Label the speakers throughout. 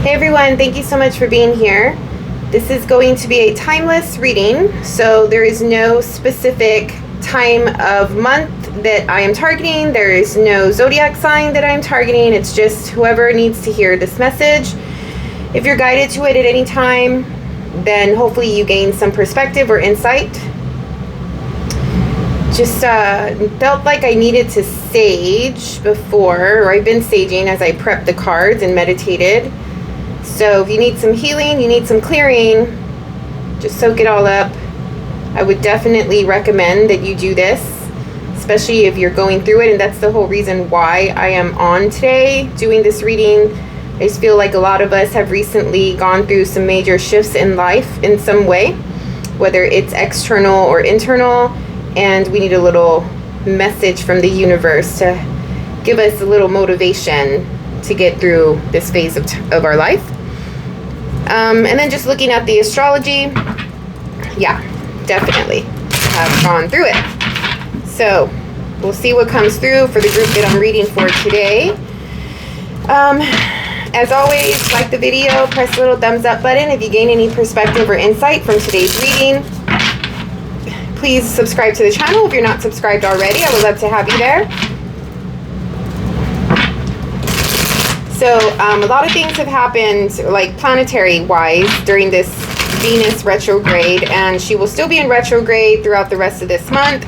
Speaker 1: Hey everyone, thank you so much for being here. This is going to be a timeless reading, so there is no specific time of month that I am targeting. There is no zodiac sign that I'm targeting. It's just whoever needs to hear this message. If you're guided to it at any time, then hopefully you gain some perspective or insight. Just felt like I needed to sage before, or I've been saging as I prepped the cards and meditated. So if you need some healing, you need some clearing, just soak it all up. I would definitely recommend that you do this, especially if you're going through it. And that's the whole reason why I am on today doing this reading. I just feel like a lot of us have recently gone through some major shifts in life in some way, whether it's external or internal, and we need a little message from the universe to give us a little motivation to get through this phase of our life. And then just looking at the astrology, yeah, definitely have gone through it. So we'll see what comes through for the group that I'm reading for today. As always, like the video, press the little thumbs up button if you gain any perspective or insight from today's reading. Please subscribe to the channel if you're not subscribed already. I would love to have you there. So a lot of things have happened, like planetary-wise, during this Venus retrograde, and she will still be in retrograde throughout the rest of this month.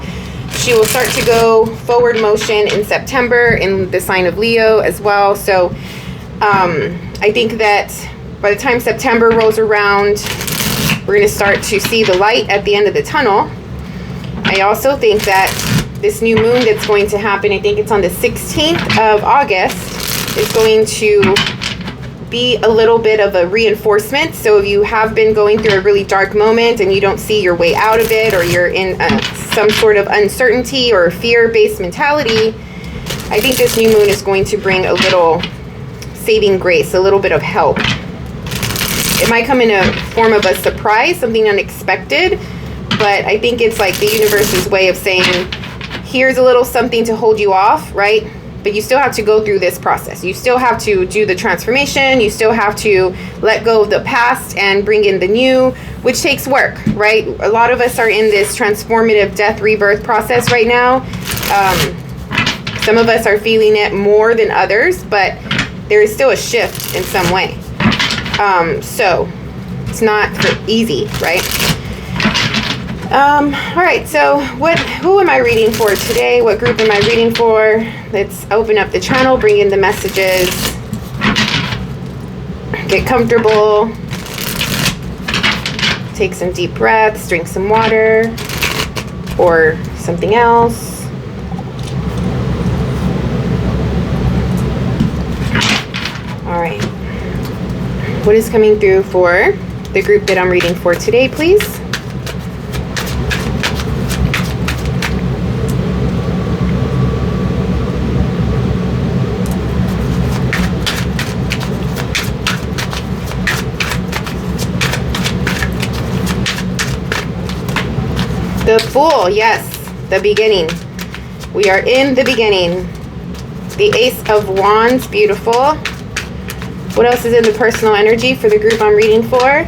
Speaker 1: She will start to go forward motion in September in the sign of Leo as well. So I think that by the time September rolls around, we're going to start to see the light at the end of the tunnel. I also think that this new moon that's going to happen, I think it's on the 16th of August, is going to be a little bit of a reinforcement. So if you have been going through a really dark moment and you don't see your way out of it, or you're in some sort of uncertainty or fear-based mentality, I think this new moon is going to bring a little saving grace, a little bit of help. It might come in a form of a surprise, something unexpected, but I think it's like the universe's way of saying, here's a little something to hold you off, right? But you still have to go through this process. You still have to do the transformation. You still have to let go of the past and bring in the new, which takes work, right? A lot of us are in this transformative death rebirth process right now. Some of us are feeling it more than others, but there is still a shift in some way. So it's not easy, right? All right, so who am I reading for today? What group am I reading for? Let's open up the channel, bring in the messages, get comfortable, take some deep breaths, drink some water or something else. All right, what is coming through for the group that I'm reading for today, please? The Fool, yes, the beginning. We are in the beginning. The Ace of Wands, beautiful. What else is in the personal energy for the group I'm reading for?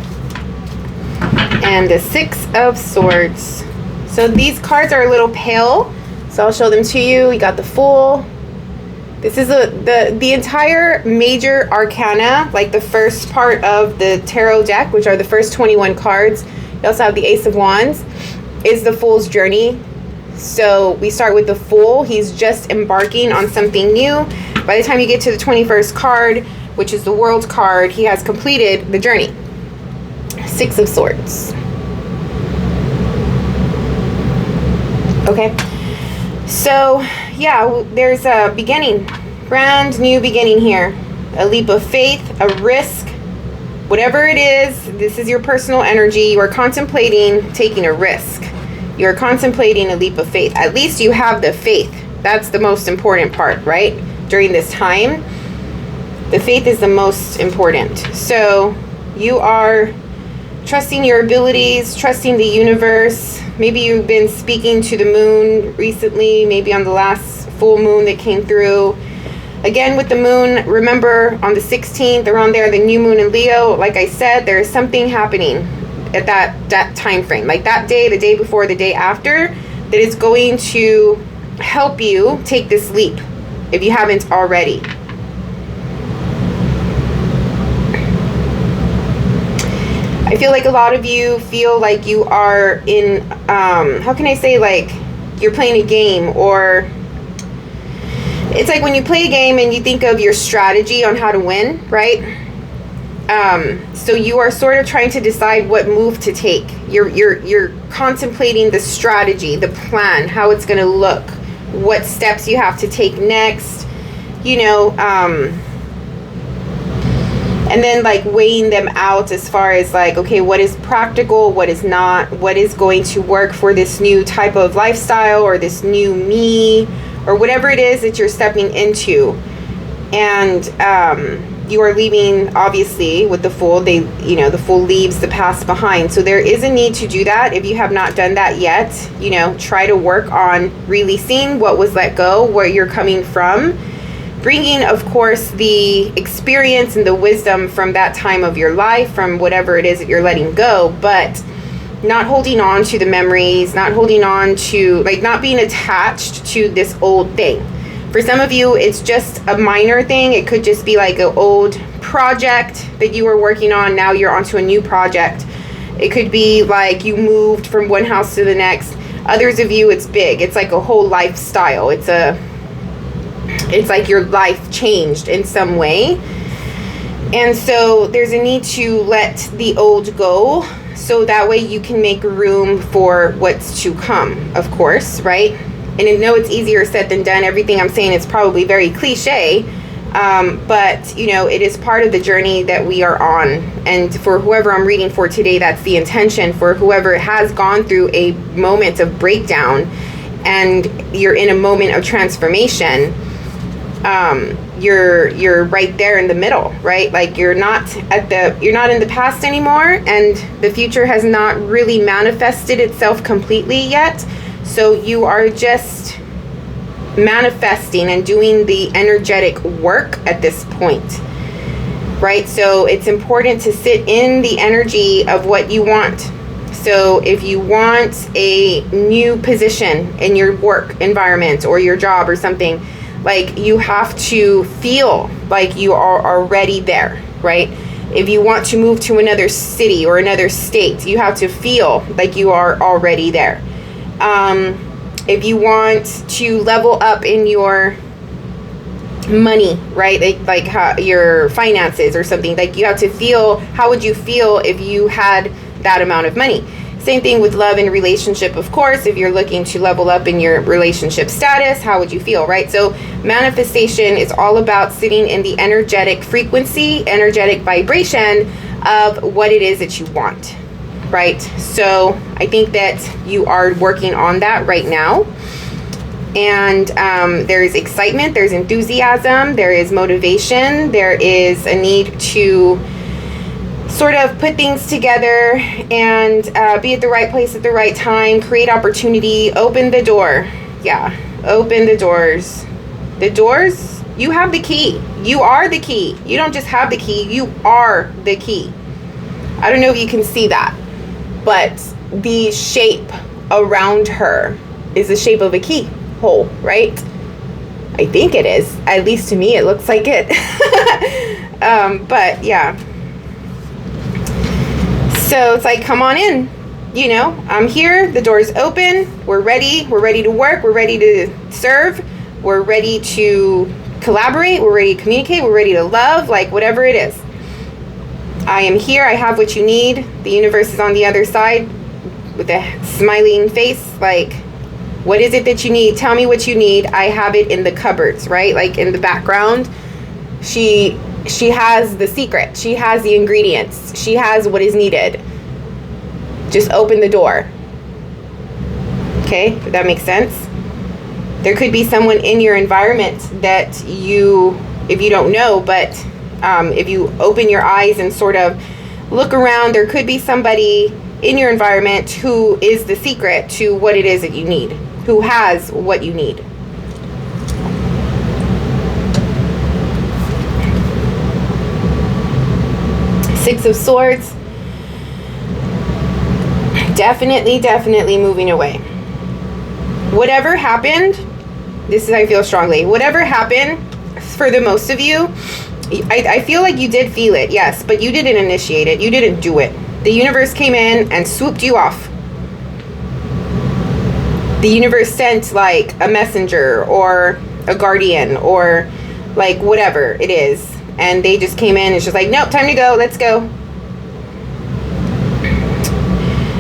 Speaker 1: And the Six of Swords. So these cards are a little pale, so I'll show them to you. We got the Fool. This is the entire major arcana, like the first part of the tarot deck, which are the first 21 cards. You also have the Ace of Wands, is the Fool's journey. So we start with the Fool. He's just embarking on something new. By the time you get to the 21st card, which is the World card, he has completed the journey. Six of Swords. Okay. So, yeah, there's a beginning. Brand new beginning here. A leap of faith, a risk. Whatever it is, this is your personal energy. You are contemplating taking a risk. You're contemplating a leap of faith. At least you have the faith. That's the most important part, right? During this time, the faith is the most important. So you are trusting your abilities, trusting the universe. Maybe you've been speaking to the moon recently, maybe on the last full moon that came through. Again, with the moon, remember on the 16th, around there, the new moon in Leo, like I said, there is something happening at that time frame. Like that day, the day before, the day after, that is going to help you take this leap if you haven't already. I feel like a lot of you feel like you are in, how can I say, like you're playing a game, or it's like when you play a game and you think of your strategy on how to win, right? So you are sort of trying to decide what move to take. You're contemplating the strategy, the plan, how it's going to look, what steps you have to take next, you know, and then like weighing them out as far as like, okay, what is practical, what is not, what is going to work for this new type of lifestyle or this new me or whatever it is that you're stepping into. And you are leaving, obviously, with the Fool. The Fool leaves the past behind. So there is a need to do that. If you have not done that yet, try to work on releasing what was let go, where you're coming from. Bringing, of course, the experience and the wisdom from that time of your life, from whatever it is that you're letting go, but not holding on to the memories, not holding on to, like, not being attached to this old thing. For some of you, it's just a minor thing. It could just be like an old project that you were working on. Now you're onto a new project. It could be like you moved from one house to the next. Others of you, it's big. It's like a whole lifestyle. It's like your life changed in some way. And so there's a need to let the old go, so that way you can make room for what's to come, of course, right? And I know it's easier said than done. Everything I'm saying is probably very cliche, but it is part of the journey that we are on. And for whoever I'm reading for today, that's the intention. For whoever has gone through a moment of breakdown and you're in a moment of transformation, you're right there in the middle, right? Like you're not in the past anymore, and the future has not really manifested itself completely yet. So you are just manifesting and doing the energetic work at this point, right? So it's important to sit in the energy of what you want. So if you want a new position in your work environment or your job or something, like you have to feel like you are already there, right? If you want to move to another city or another state, you have to feel like you are already there. If you want to level up in your money, right? Like how your finances or something, like you have to feel, how would you feel if you had that amount of money? Same thing with love and relationship, of course. If you're looking to level up in your relationship status, how would you feel, right? So manifestation is all about sitting in the energetic frequency, energetic vibration of what it is that you want, right? So I think that you are working on that right now. And there is excitement, there's enthusiasm, there is motivation, there is a need to sort of put things together and be at the right place at the right time, create opportunity, open the door. Yeah, open the doors. The doors, you have the key. You are the key. You don't just have the key, you are the key. I don't know if you can see that, but the shape around her is the shape of a keyhole, right? I think it is. At least to me, it looks like it. But yeah. So it's like, come on in, I'm here, the door's open, we're ready to work, we're ready to serve, we're ready to collaborate, we're ready to communicate, we're ready to love, like whatever it is. I am here, I have what you need, the universe is on the other side with a smiling face, like, what is it that you need? Tell me what you need. I have it in the cupboards, right? Like in the background, she has the secret. She has the ingredients. She has what is needed. Just open the door. Okay, if that makes sense. There could be someone in your environment that if you don't know, but if you open your eyes and sort of look around, there could be somebody in your environment who is the secret to what it is that you need, who has what you need. Six of Swords. Definitely moving away. Whatever happened, this is, I feel strongly, whatever happened for the most of you, I feel like you did feel it, yes, but you didn't initiate it. You didn't do it. The universe came in and swooped you off. The universe sent like a messenger or a guardian or like whatever it is. And they just came in and it's just like, nope, time to go. Let's go.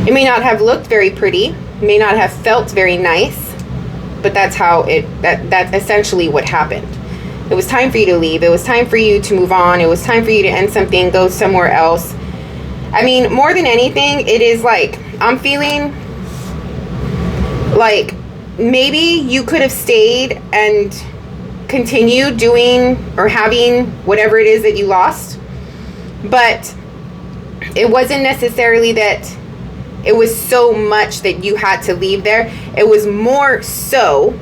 Speaker 1: It may not have looked very pretty. It may not have felt very nice. But that's how that's essentially what happened. It was time for you to leave. It was time for you to move on. It was time for you to end something, go somewhere else. I mean, more than anything, it is like, I'm feeling like maybe you could have stayed and continued doing or having whatever it is that you lost. But it wasn't necessarily that it was so much that you had to leave there. It was more so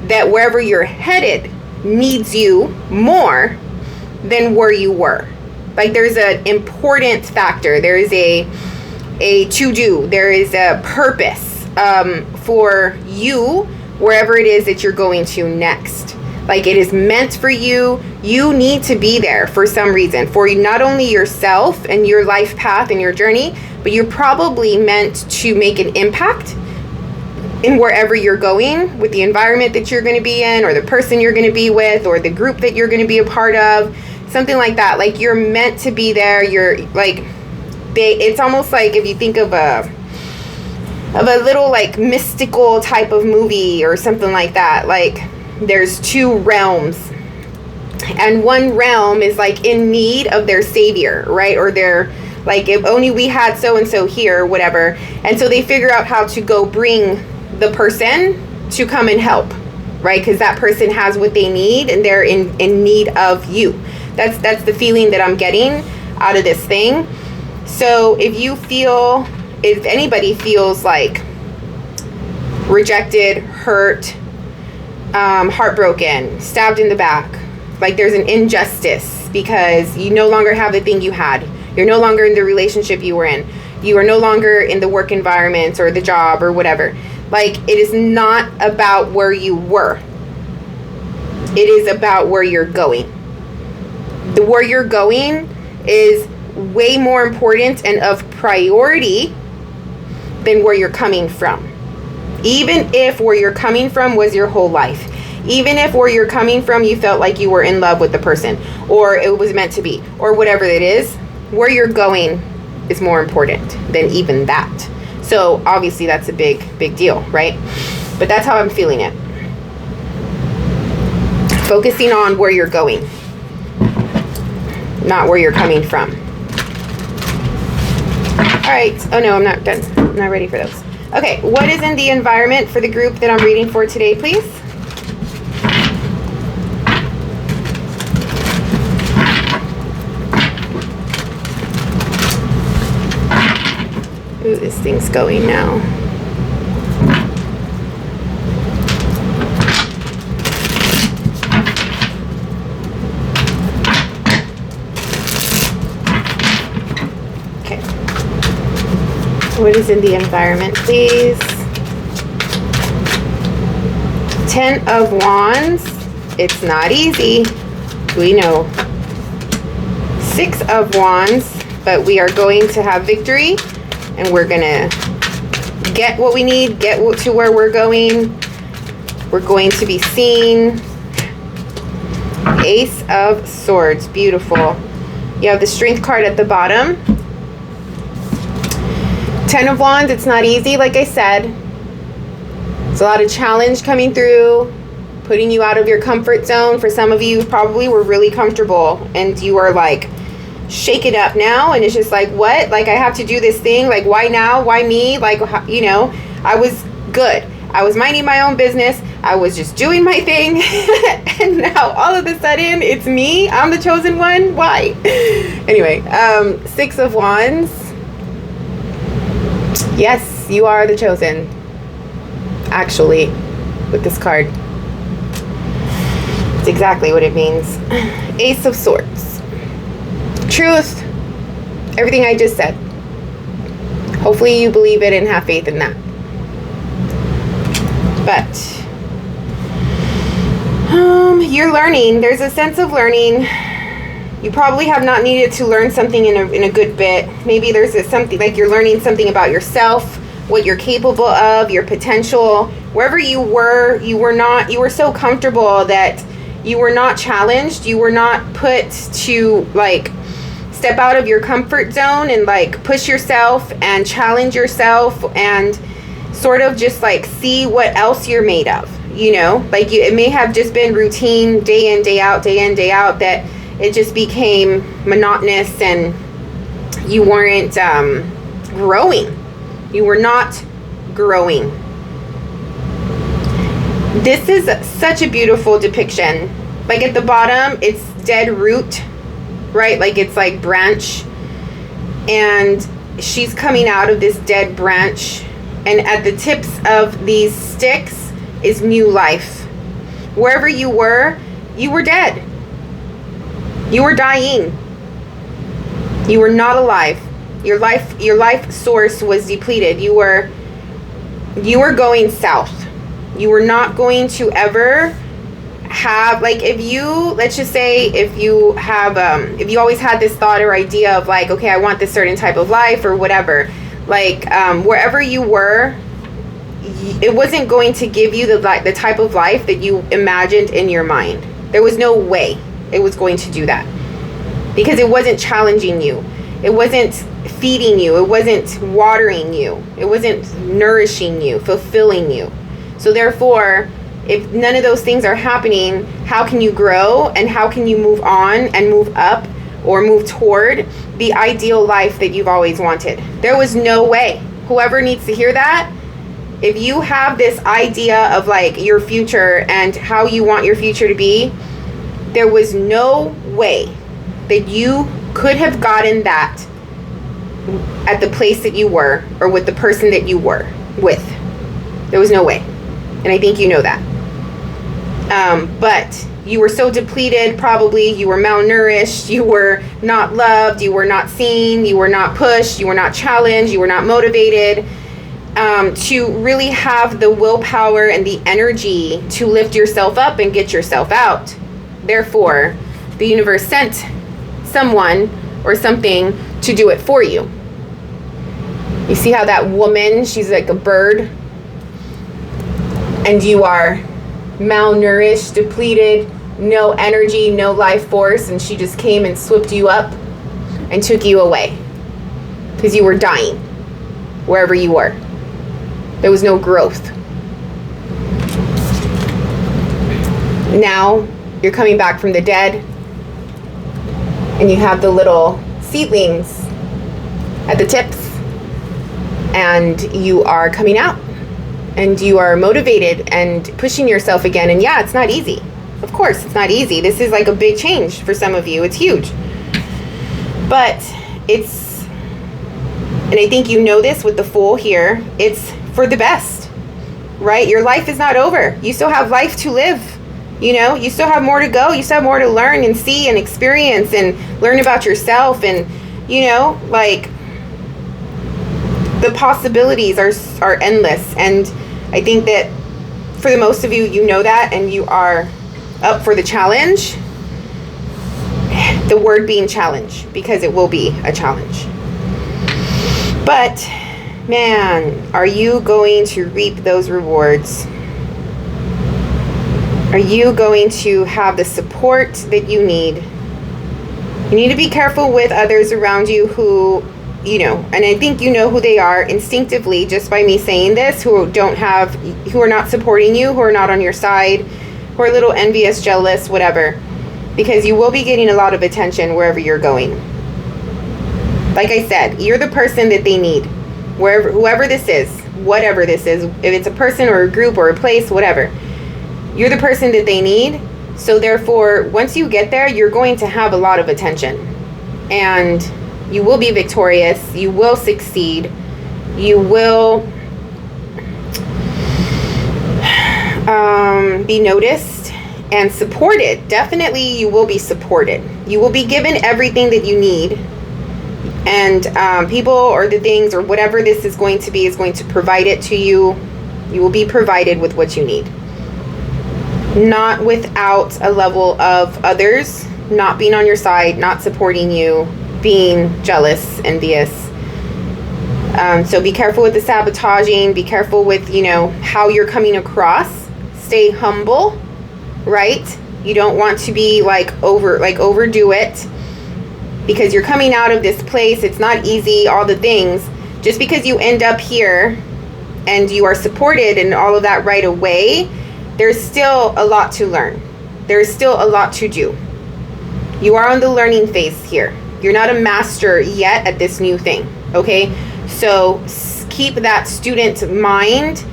Speaker 1: that wherever you're headed needs you more than where you were. Like there's an important factor. There is a to-do. There is a purpose for you wherever it is that you're going to next. Like it is meant for you. You need to be there for some reason. For not only yourself and your life path and your journey, but you're probably meant to make an impact in wherever you're going with the environment that you're going to be in or the person you're going to be with or the group that you're going to be a part of. Something like that. Like you're meant to be there. You're like, it's almost like if you think of a little like mystical type of movie or something like that. Like there's two realms and one realm is like in need of their savior, right? Or they're like, if only we had so-and-so here, whatever. And so they figure out how to go bring the person to come and help, right? Because that person has what they need and they're in need of you. That's the feeling that I'm getting out of this thing. So if anybody feels like rejected, hurt, heartbroken, stabbed in the back, like there's an injustice because you no longer have the thing you had. You're no longer in the relationship you were in. You are no longer in the work environment or the job or whatever. Like it is not about where you were. It is about where you're going. Where you're going is way more important and of priority than where you're coming from. Even if where you're coming from was your whole life. Even if where you're coming from you felt like you were in love with the person or it was meant to be or whatever it is, where you're going is more important than even that. So obviously that's a big deal, right? But that's how I'm feeling it. Focusing on where you're going, not where you're coming from. All right. Oh no, I'm not done. I'm not ready for those. Okay. What is in the environment for the group that I'm reading for today, please? Ooh, this thing's going now. Okay. What is in the environment, please? 10 of Wands. It's not easy. We know. 6 of Wands, but we are going to have victory. And we're going to get what we need, get to where we're going. We're going to be seen. Ace of Swords. Beautiful. You have the Strength card at the bottom. 10 of Wands. It's not easy, like I said. It's a lot of challenge coming through, putting you out of your comfort zone. For some of you, probably were really comfortable. And you are like, shake it up now, and it's just like, what? Like, I have to do this thing, like, why now? Why me? Like, you know, I was good. I was minding my own business. I was just doing my thing. And now all of a sudden it's me. I'm the chosen one. Why? Anyway, 6 of Wands. Yes, you are the chosen. Actually, with this card, it's exactly what it means. Ace of Swords. Truth, Everything I just said. Hopefully you believe it and have faith in that. But you're learning. There's a sense of learning. You probably have not needed to learn something in a good bit. Maybe there's something like you're learning something about yourself, what you're capable of, your potential. Wherever you were so comfortable that you were not challenged. You were not put to like step out of your comfort zone and like push yourself and challenge yourself and sort of just like see what else you're made of. You know, like it may have just been routine day in, day out, that it just became monotonous and you weren't growing. You were not growing. This is such a beautiful depiction. Like at the bottom, it's dead root, right? Like it's like branch. And she's coming out of this dead branch. And at the tips of these sticks is new life. Wherever you were dead. You were dying. You were not alive. Your life source was depleted. You were going south. You were not going to ever have, like, let's just say if you always had this thought or idea of like, okay, I want this certain type of life or whatever, like wherever you were, it wasn't going to give you the type of life that you imagined in your mind. There was no way it was going to do that because it wasn't challenging you. It wasn't feeding you. It wasn't watering you. It wasn't nourishing you, fulfilling you. So therefore, if none of those things are happening, how can you grow and how can you move on and move up or move toward the ideal life that you've always wanted? There was no way. Whoever needs to hear that, if you have this idea of like your future and how you want your future to be, there was no way that you could have gotten that at the place that you were or with the person that you were with. There was no way. And I think you know that. But you were so depleted, probably you were malnourished, you were not loved, you were not seen, you were not pushed, you were not challenged, you were not motivated to really have the willpower and the energy to lift yourself up and get yourself out. Therefore, the universe sent someone or something to do it for you. You see how that woman, she's like a bird, and you are malnourished, depleted, no energy, no life force, and she just came and swooped you up and took you away because you were dying wherever you were. There was no growth. Now you're coming back from the dead and you have the little seedlings at the tips and you are coming out and you are motivated and pushing yourself again. And yeah, it's not easy. Of course, it's not easy. This is like a big change for some of you. It's huge. But and I think you know this with the Fool here, it's for the best, right? Your life is not over. You still have life to live. You know, you still have more to go. You still have more to learn and see and experience and learn about yourself. And, you know, like the possibilities are endless. And I think that for the most of you, you know that and you are up for the challenge. The word being challenge, because it will be a challenge. But, man, are you going to reap those rewards? Are you going to have the support that you need? You need to be careful with others around you who, you know, and I think you know who they are instinctively just by me saying this, who are not supporting you, who are not on your side, who are a little envious, jealous, whatever. Because you will be getting a lot of attention wherever you're going. Like I said, you're the person that they need. Whoever this is, whatever this is, if it's a person or a group or a place, whatever. You're the person that they need. So therefore, once you get there, you're going to have a lot of attention. And you will be victorious. You will succeed. You will be noticed and supported. Definitely, you will be supported. You will be given everything that you need And people or the things or whatever this is going to be is going to provide it to you. You will be provided with what you need. Not without a level of others not being on your side, not supporting you, being jealous, envious. So be careful with the sabotaging. Be careful with, how you're coming across. Stay humble, right? You don't want to be overdo it, because you're coming out of this place. It's not easy, all the things. Just because you end up here and you are supported and all of that right away, there's still a lot to learn. There's still a lot to do. You are on the learning phase here. You're not a master yet at this new thing, okay? So keep that student mind,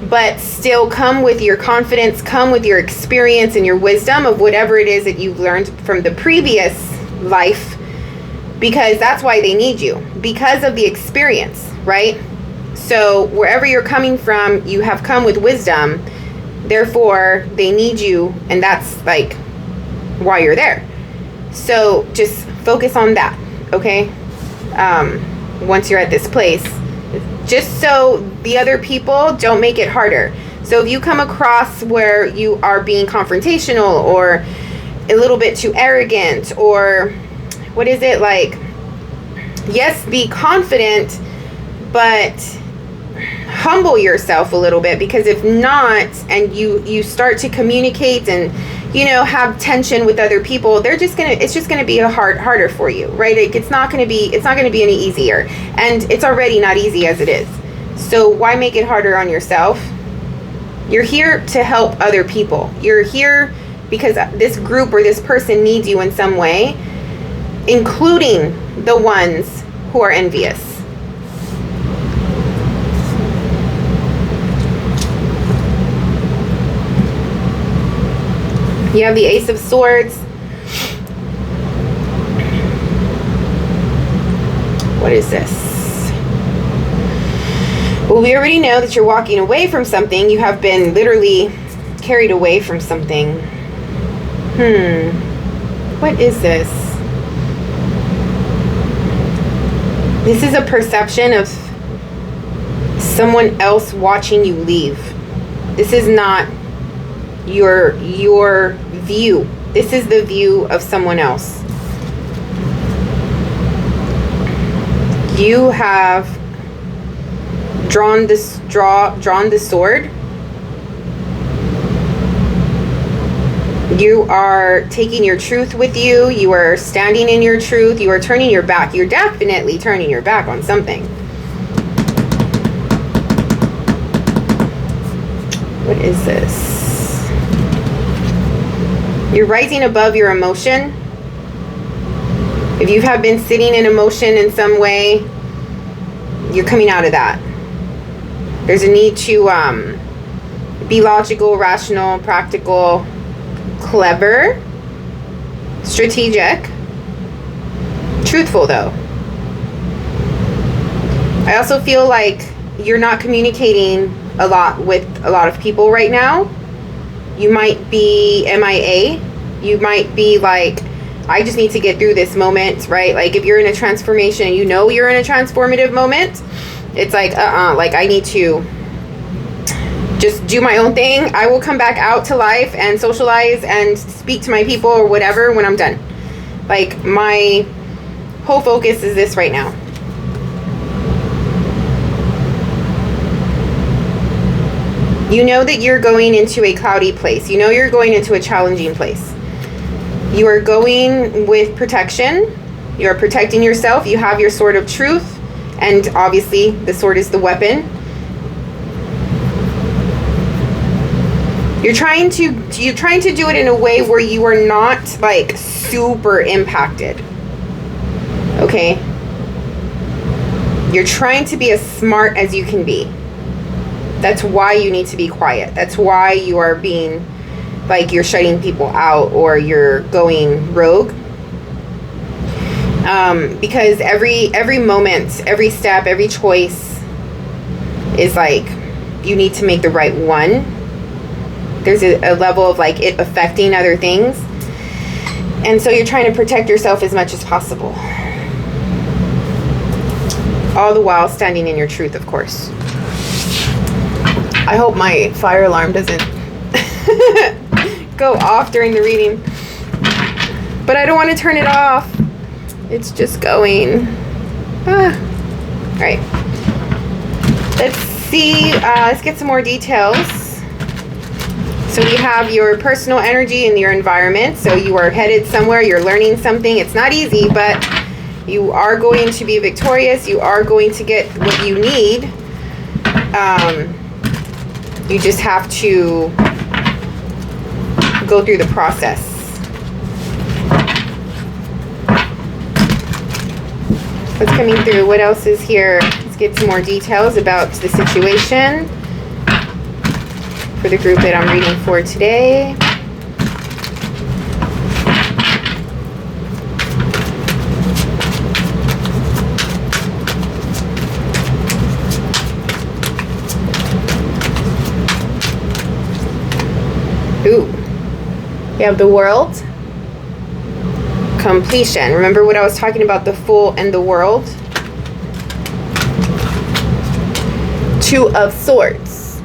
Speaker 1: but still come with your confidence, come with your experience and your wisdom of whatever it is that you've learned from the previous life, because that's why they need you, because of the experience, right? So wherever you're coming from, you have come with wisdom. Therefore, they need you, and that's why you're there. So just focus on that, okay? Once you're at this place, just so the other people don't make it harder. So if you come across where you are being confrontational or a little bit too arrogant, or what is it yes, be confident, but humble yourself a little bit, because if not, and you start to communicate and have tension with other people, it's just gonna be harder for you, right? It's not gonna be any easier, and it's already not easy as it is. So why make it harder on yourself? You're here to help other people. You're here because this group or this person needs you in some way, including the ones who are envious. You have the Ace of Swords. What is this? Well, we already know that you're walking away from something. You have been literally carried away from something. What is this? This is a perception of someone else watching you leave. This is not your view. This is the view of someone else. You have drawn the sword. You are taking your truth with you. You are standing in your truth. You are turning your back. You're definitely turning your back on something. What is this? You're rising above your emotion. If you have been sitting in emotion in some way, you're coming out of that. There's a need to be logical, rational, practical, clever, strategic, truthful though. I also feel like you're not communicating a lot with a lot of people right now. You might be MIA. You might be I just need to get through this moment, right? If you're in a transformation, you're in a transformative moment, it's I need to just do my own thing. I will come back out to life and socialize and speak to my people or whatever when I'm done. My whole focus is this right now. You know that you're going into a cloudy place. You know you're going into a challenging place. You are going with protection. You're protecting yourself. You have your sword of truth. And obviously, the sword is the weapon. You're trying to do it in a way where you are not super impacted. Okay? You're trying to be as smart as you can be. That's why you need to be quiet. That's why you are being you're shutting people out or you're going rogue. Because every moment, every step, every choice is you need to make the right one. There's a level of it affecting other things. And so you're trying to protect yourself as much as possible. All the while standing in your truth, of course. I hope my fire alarm doesn't go off during the reading. But I don't want to turn it off. It's just going. All right. Let's see. Let's get some more details. So we have your personal energy in your environment. So you are headed somewhere. You're learning something. It's not easy, but you are going to be victorious. You are going to get what you need. You just have to go through the process. What's coming through? What else is here? Let's get some more details about the situation for the group that I'm reading for today. Ooh, we have the World, completion. Remember what I was talking about, the Fool and the World? Two of Swords.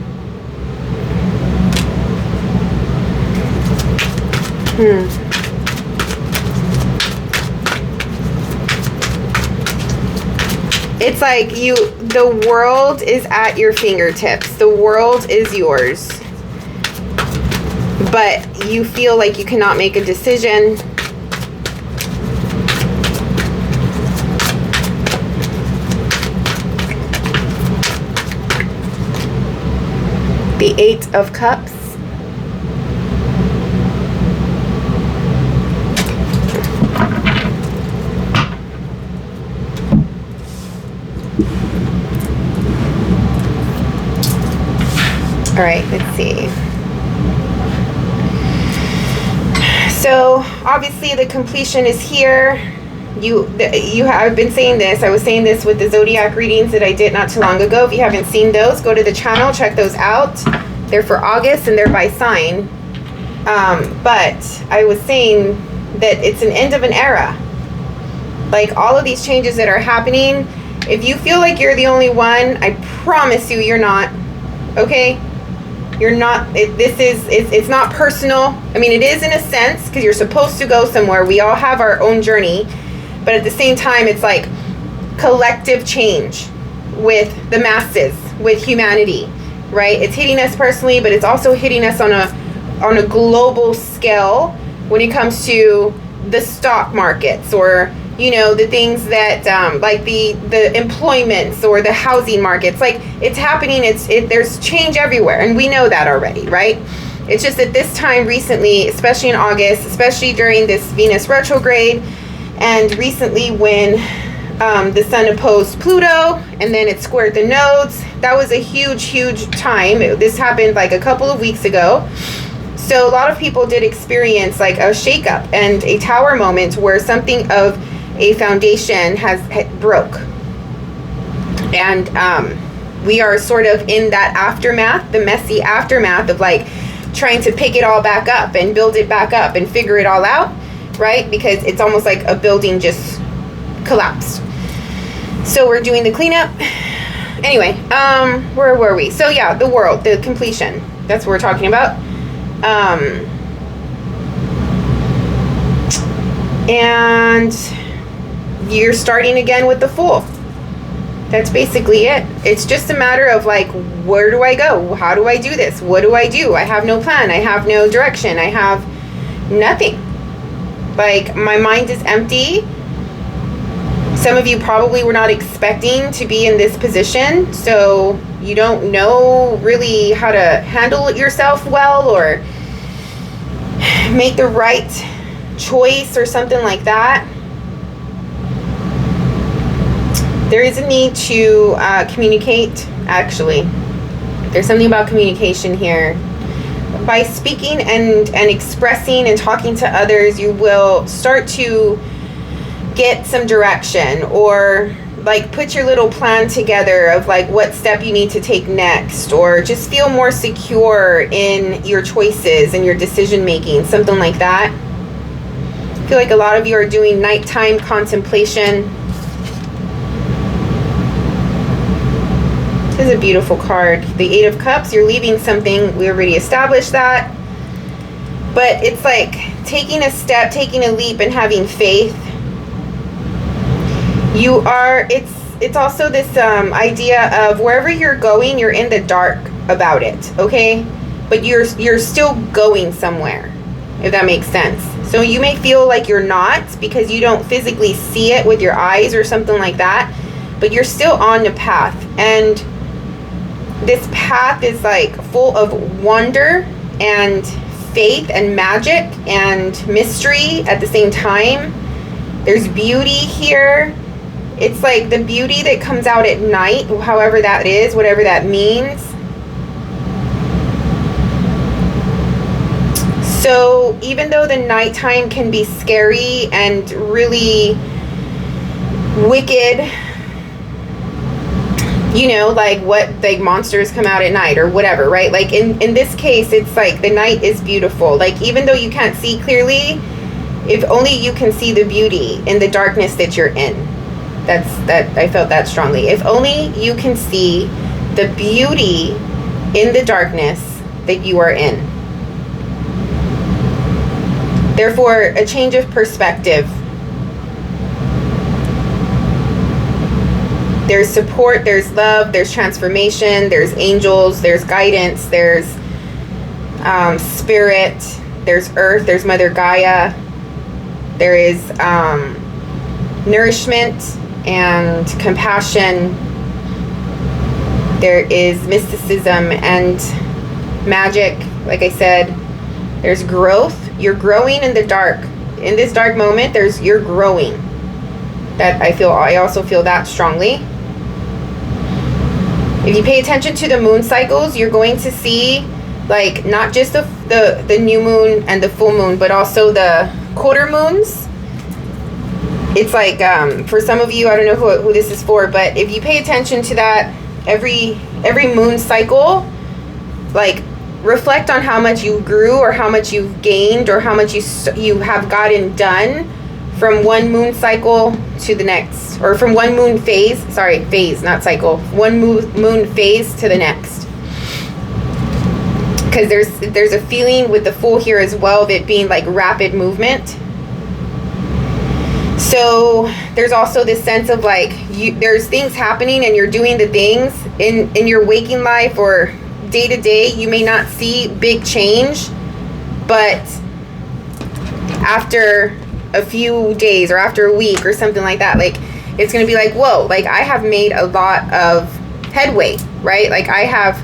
Speaker 1: It's like the world is at your fingertips. The world is yours. But you feel like you cannot make a decision. The Eight of Cups. All right, let's see. So obviously the completion is here. I've been saying this. I was saying this with the zodiac readings that I did not too long ago. If you haven't seen those, go to the channel, check those out. They're for August and they're by sign. But I was saying that it's an end of an era. Like all of these changes that are happening, if you feel like you're the only one, I promise you, you're not. Okay? You're not. It's not personal. I mean, it is in a sense because you're supposed to go somewhere. We all have our own journey. But at the same time, it's like collective change with the masses, with humanity, right? It's hitting us personally, but it's also hitting us on a global scale when it comes to the stock markets or, you know, the things that like the employments or the housing markets. Like it's happening. There's change everywhere, and we know that already, right? It's just that this time recently, especially in August, especially during this Venus retrograde, and recently when the sun opposed Pluto and then it squared the nodes, that was a huge time. This happened like a couple of weeks ago. So a lot of people did experience like a shakeup and a tower moment where something of a foundation has broke. And we are sort of in that aftermath, the messy aftermath of like trying to pick it all back up and build it back up and figure it all out. Right? Because it's almost like a building just collapsed. So we're doing the cleanup. Anyway, where were we? So yeah, the world, the completion. That's what we're talking about. And you're starting again with the Fool. That's basically it. It's just a matter of like, where do I go? How do I do this? What do? I have no plan. I have no direction. I have nothing. Like, my mind is empty. Some of you probably were not expecting to be in this position, so you don't know really how to handle it yourself well or make the right choice or something like that. There is a need to communicate, actually. There's something about communication here. By speaking and expressing and talking to others, you will start to get some direction or like put your little plan together of like what step you need to take next, or just feel more secure in your choices and your decision making, something like that. I feel like a lot of you are doing nighttime contemplation. This is a beautiful card. The Eight of Cups, you're leaving something. We already established that. But it's like taking a step, taking a leap, and having faith. You are, it's also this idea of wherever you're going, you're in the dark about it, okay? But you're still going somewhere, if that makes sense. So you may feel like you're not because you don't physically see it with your eyes or something like that, but you're still on the path. And this path is like full of wonder and faith and magic and mystery at the same time. There's beauty here. It's like the beauty that comes out at night, however that is, whatever that means. So even though the nighttime can be scary and really wicked, you know, like what, like monsters come out at night or whatever, right? Like in this case, it's like the night is beautiful. Like even though you can't see clearly, if only you can see the beauty in the darkness that you're in. I felt that strongly. If only you can see the beauty in the darkness that you are in. Therefore, a change of perspective. There's support, there's love, there's transformation, there's angels, there's guidance, there's spirit, there's earth, there's Mother Gaia, there is nourishment and compassion, there is mysticism and magic. Like I said, there's growth. You're growing in the dark. In this dark moment, you're growing. That I also feel that strongly. If you pay attention to the moon cycles, you're going to see like not just the new moon and the full moon, but also the quarter moons. It's like for some of you, I don't know who this is for, but if you pay attention to that every moon cycle, like reflect on how much you grew or how much you've gained or how much you have gotten done from one moon cycle to the next, or from one moon phase, phase, not cycle, one moon phase to the next. Because there's a feeling with the Fool here as well of it being like rapid movement. So there's also this sense of like there's things happening and you're doing the things in your waking life or day to day. You may not see big change, but after a few days or after a week or something like that, like it's going to be like, whoa, like I have made a lot of headway, right? Like I have,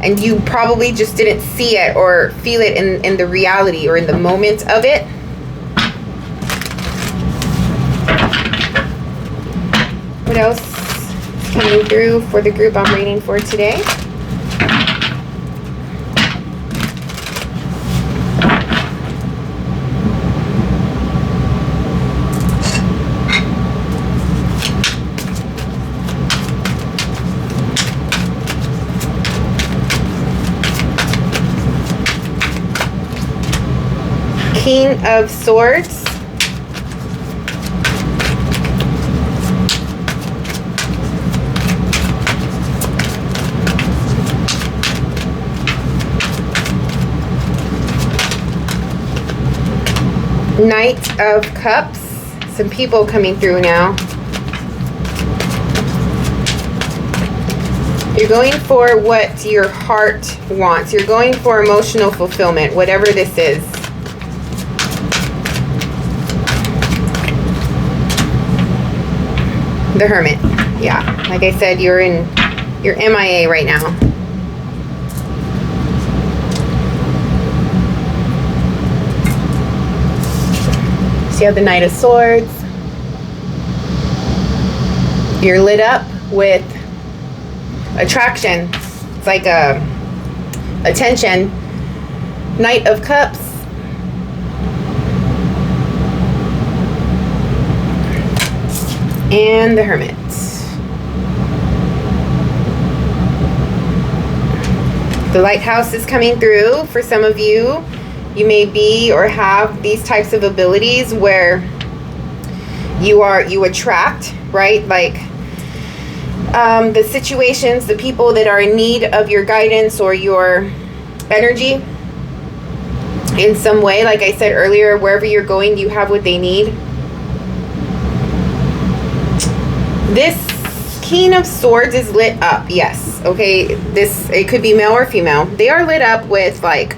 Speaker 1: and you probably just didn't see it or feel it in the reality or in the moment of it. What else is coming through for the group I'm reading for today? King of Swords. Knight of Cups. Some people coming through now. You're going for what your heart wants. You're going for emotional fulfillment, whatever this is. The Hermit. Yeah, like I said, you're MIA right now. So you have the Knight of Swords. You're lit up with attraction. It's like attention. Knight of Cups. And the Hermit. The Lighthouse is coming through for some of you. You may be or have these types of abilities where you attract, right? Like the situations, the people that are in need of your guidance or your energy in some way. Like I said earlier, wherever you're going, you have what they need. This King of Swords is lit up, yes. Okay, it could be male or female. They are lit up with like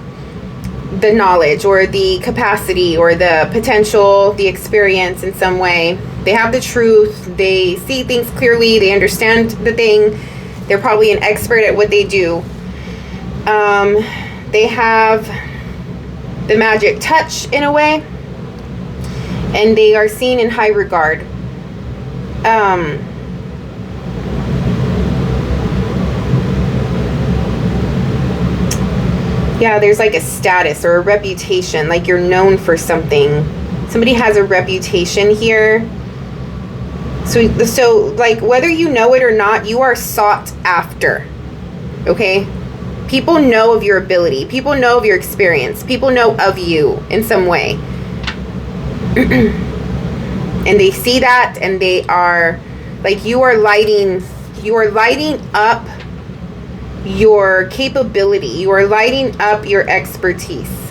Speaker 1: the knowledge or the capacity or the potential, the experience in some way. They have the truth. They see things clearly. They understand the thing. They're probably an expert at what they do. They have the magic touch in a way. And they are seen in high regard. Yeah, there's like a status or a reputation, like you're known for something. Somebody has a reputation here. So like whether you know it or not, you are sought after. Okay? People know of your ability. People know of your experience. People know of you in some way. And they see that, and they are like, you are lighting up your capability. You are lighting up your expertise,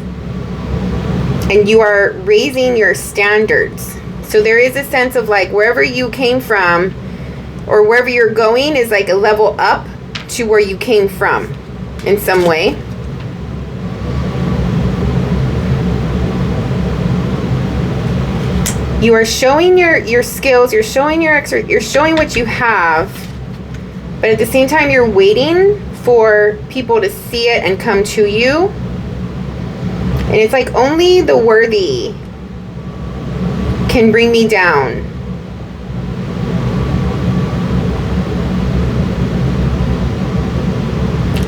Speaker 1: and you are raising your standards. So there is a sense of like wherever you came from or wherever you're going is like a level up to where you came from in some way. You are showing your skills, you're showing you're showing what you have, but at the same time you're waiting for people to see it and come to you. And it's like only the worthy can bring me down.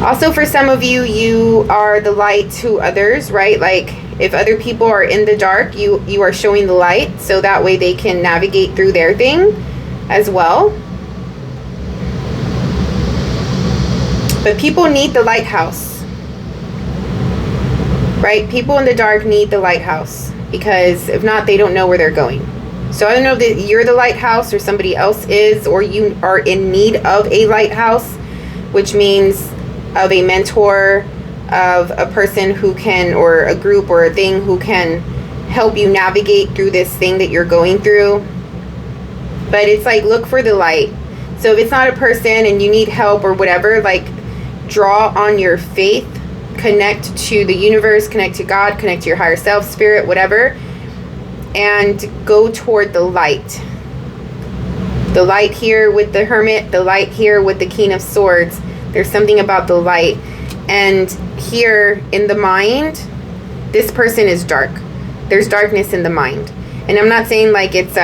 Speaker 1: Also, for some of you, you are the light to others, right? Like if other people are in the dark, you are showing the light, so that way they can navigate through their thing as well. But people need the lighthouse, right? People in the dark need the lighthouse, because if not, they don't know where they're going. So I don't know that you're the lighthouse or somebody else is, or you are in need of a lighthouse, which means of a mentor, of a person who can, or a group or a thing who can help you navigate through this thing that you're going through. But it's like, look for the light. So if it's not a person and you need help or whatever, like draw on your faith, connect to the universe, connect to God, connect to your higher self, spirit, whatever, and go toward the light. The light here with the Hermit, the light here with the King of Swords. There's something about the light. And here in the mind, this person is dark. There's darkness in the mind. And I'm not saying like it's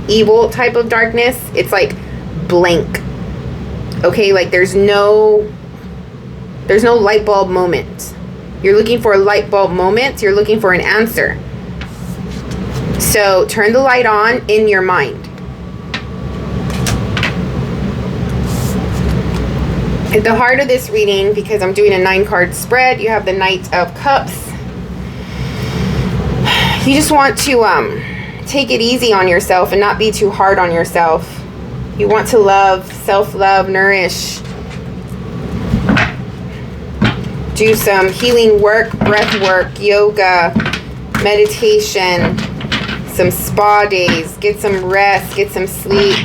Speaker 1: evil type of darkness. It's like blank. Okay, like there's no light bulb moment. You're looking for a light bulb moment. You're looking for an answer. So turn the light on in your mind. At the heart of this reading, because I'm doing a 9-card spread, you have the Knight of Cups. You just want to take it easy on yourself and not be too hard on yourself. You want to love, self-love, nourish. Do some healing work, breath work, yoga, meditation, some spa days. Get some rest, get some sleep.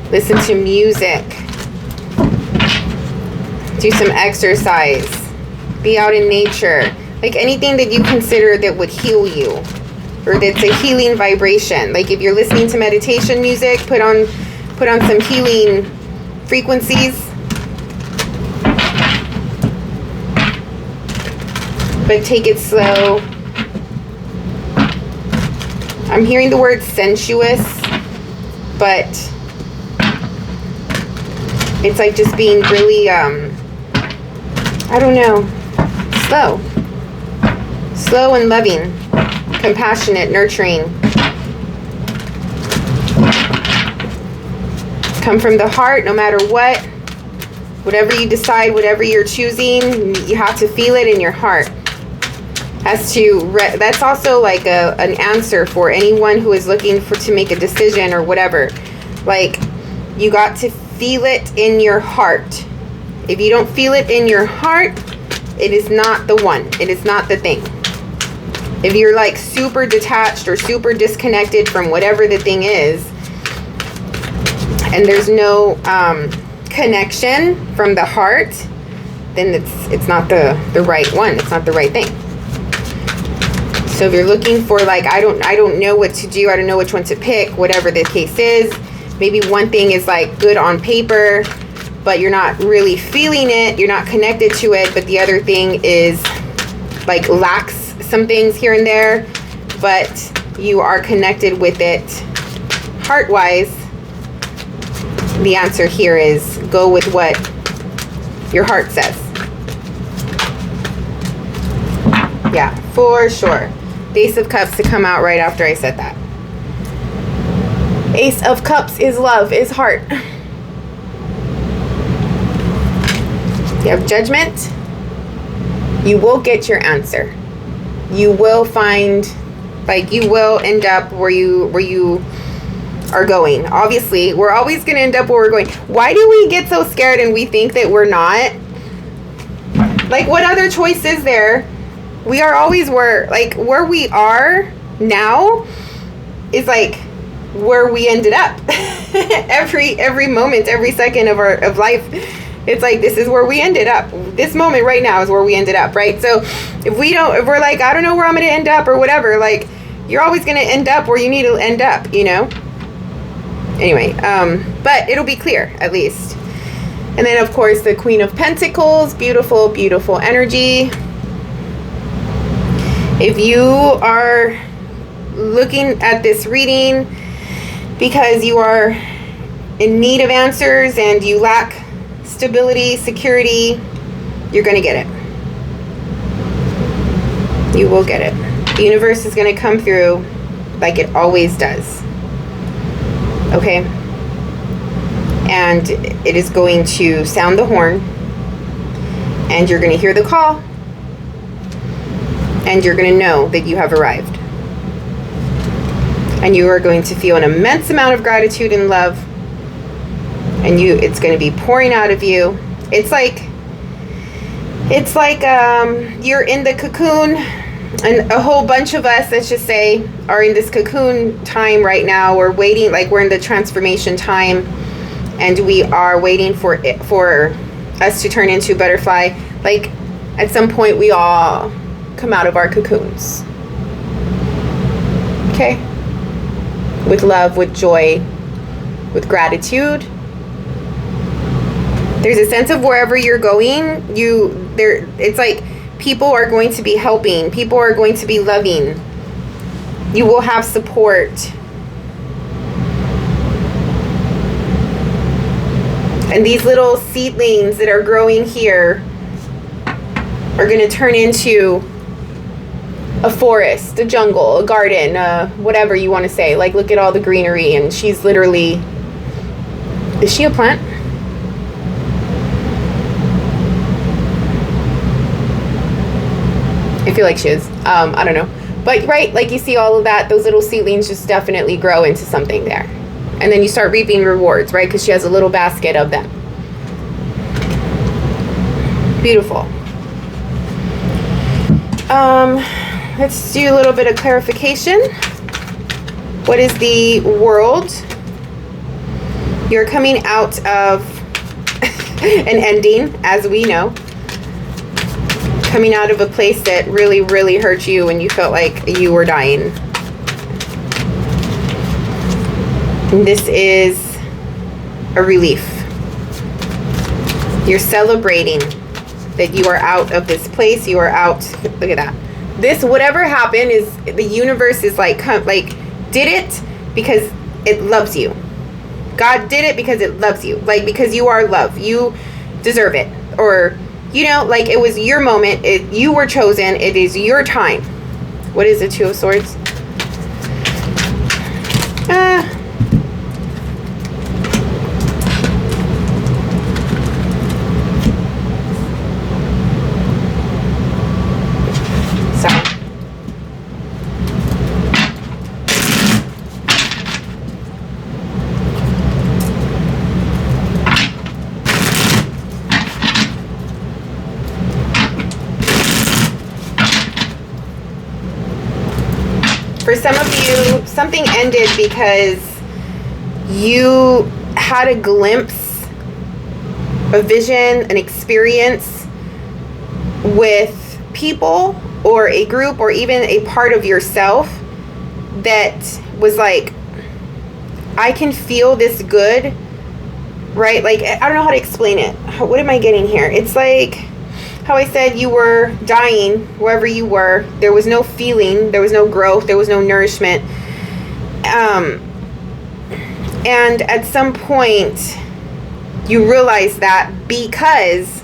Speaker 1: Listen to music. Do some exercise. Be out in nature. Like anything that you consider that would heal you, or that's a healing vibration. Like if you're listening to meditation music, put on some healing frequencies. But take it slow. I'm hearing the word sensuous, but it's like just being really I don't know, slow and loving, compassionate, nurturing. Come from the heart, no matter what. Whatever you decide, whatever you're choosing, you have to feel it in your heart. That's also like an answer for anyone who is looking to make a decision or whatever. Like, You got to feel it in your heart. If you don't feel it in your heart, it is not the one. It is not the thing. If you're like super detached or super disconnected from whatever the thing is, and there's no connection from the heart, then it's not the right one. It's not the right thing. So if you're looking for like, I don't know what to do, I don't know which one to pick, whatever the case is, maybe one thing is like good on paper, but you're not really feeling it, you're not connected to it, but the other thing is like lacks some things here and there, but you are connected with it heart-wise. The answer here is go with what your heart says. Yeah, for sure. The Ace of Cups to come out right after I said that. Ace of Cups is love, is heart. You have Judgment. You will get your answer. You will find, like, you will end up where you are going. Obviously, we're always going to end up where we're going. Why do we get so scared and we think that we're not? Like, what other choice is there? We are always where we are now is like where we ended up. every moment, every second of life, it's like, this is where we ended up. This moment right now is where we ended up, right? So if we're like, I don't know where I'm going to end up or whatever, like, you're always going to end up where you need to end up, you know? Anyway, but it'll be clear, at least. And then, of course, the Queen of Pentacles, beautiful, beautiful energy. If you are looking at this reading because you are in need of answers and you lack stability, security, you're going to get it. You will get it. The universe is going to come through like it always does. Okay? And it is going to sound the horn, and you're going to hear the call, and you're going to know that you have arrived. And you are going to feel an immense amount of gratitude and love, and it's going to be pouring out of you. It's like you're in the cocoon, and a whole bunch of us, let's just say, are in this cocoon time right now. We're waiting, like we're in the transformation time, and we are waiting for us to turn into a butterfly. Like, at some point we all come out of our cocoons. Okay? With love, with joy, with gratitude. There's a sense of wherever you're going, it's like people are going to be helping. People are going to be loving. You will have support. And these little seedlings that are growing here are going to turn into a forest, a jungle, a garden, whatever you want to say. Like, look at all the greenery, and she's literally... Is she a plant? I feel like she is. I don't know. But, right, like you see all of that, those little seedlings just definitely grow into something there. And then you start reaping rewards, right? Because she has a little basket of them. Beautiful. Let's do a little bit of clarification. What is the world? You're coming out of an ending, as we know. Coming out of a place that really, really hurt you and you felt like you were dying. And this is a relief. You're celebrating that you are out of this place. You are out. Look at that. This, whatever happened, is the universe is like did it because it loves you. God did it because it loves you. Like, because you are love. You deserve it. Or, you know, like, it was your moment. You were chosen. It is your time. What is the Two of Swords? For some of you, something ended because you had a glimpse, a vision, an experience with people or a group or even a part of yourself that was like, I can feel this good, right? Like, I don't know how to explain it. What am I getting here? It's like how I said you were dying wherever you were. There was no feeling, there was no growth, there was no nourishment. And at some point, you realized that because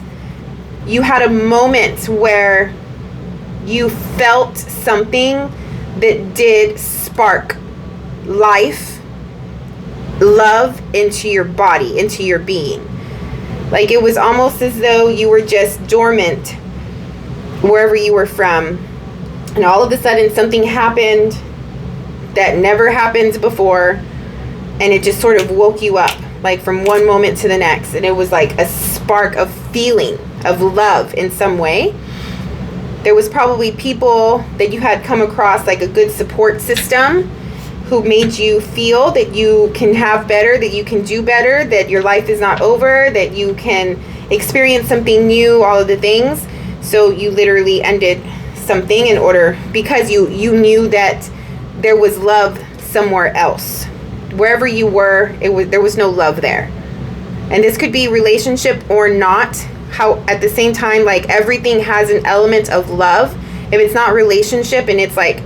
Speaker 1: you had a moment where you felt something that did spark life, love into your body, into your being. Like it was almost as though you were just dormant wherever you were from. And all of a sudden something happened that never happened before. And it just sort of woke you up, like from one moment to the next. And it was like a spark of feeling, of love in some way. There was probably people that you had come across, like a good support system, who made you feel that you can have better, that you can do better, that your life is not over, that you can experience something new, all of the things. So you literally ended something in order, because you knew that there was love somewhere else. Wherever you were, there was no love there. And this could be relationship or not. How at the same time, like everything has an element of love. If it's not relationship and it's like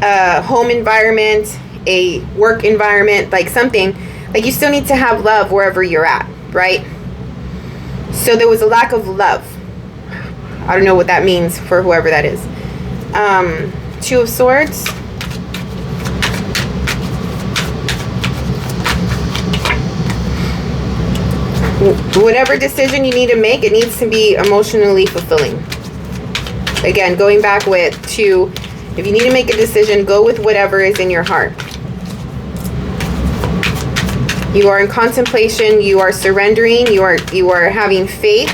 Speaker 1: a home environment, a work environment, like something, like you still need to have love wherever you're at, right? So there was a lack of love. I don't know what that means for whoever that is. Two of Swords. Whatever decision you need to make, it needs to be emotionally fulfilling. Again, going back to, if you need to make a decision, go with whatever is in your heart. You are in contemplation, you are surrendering, you are having faith.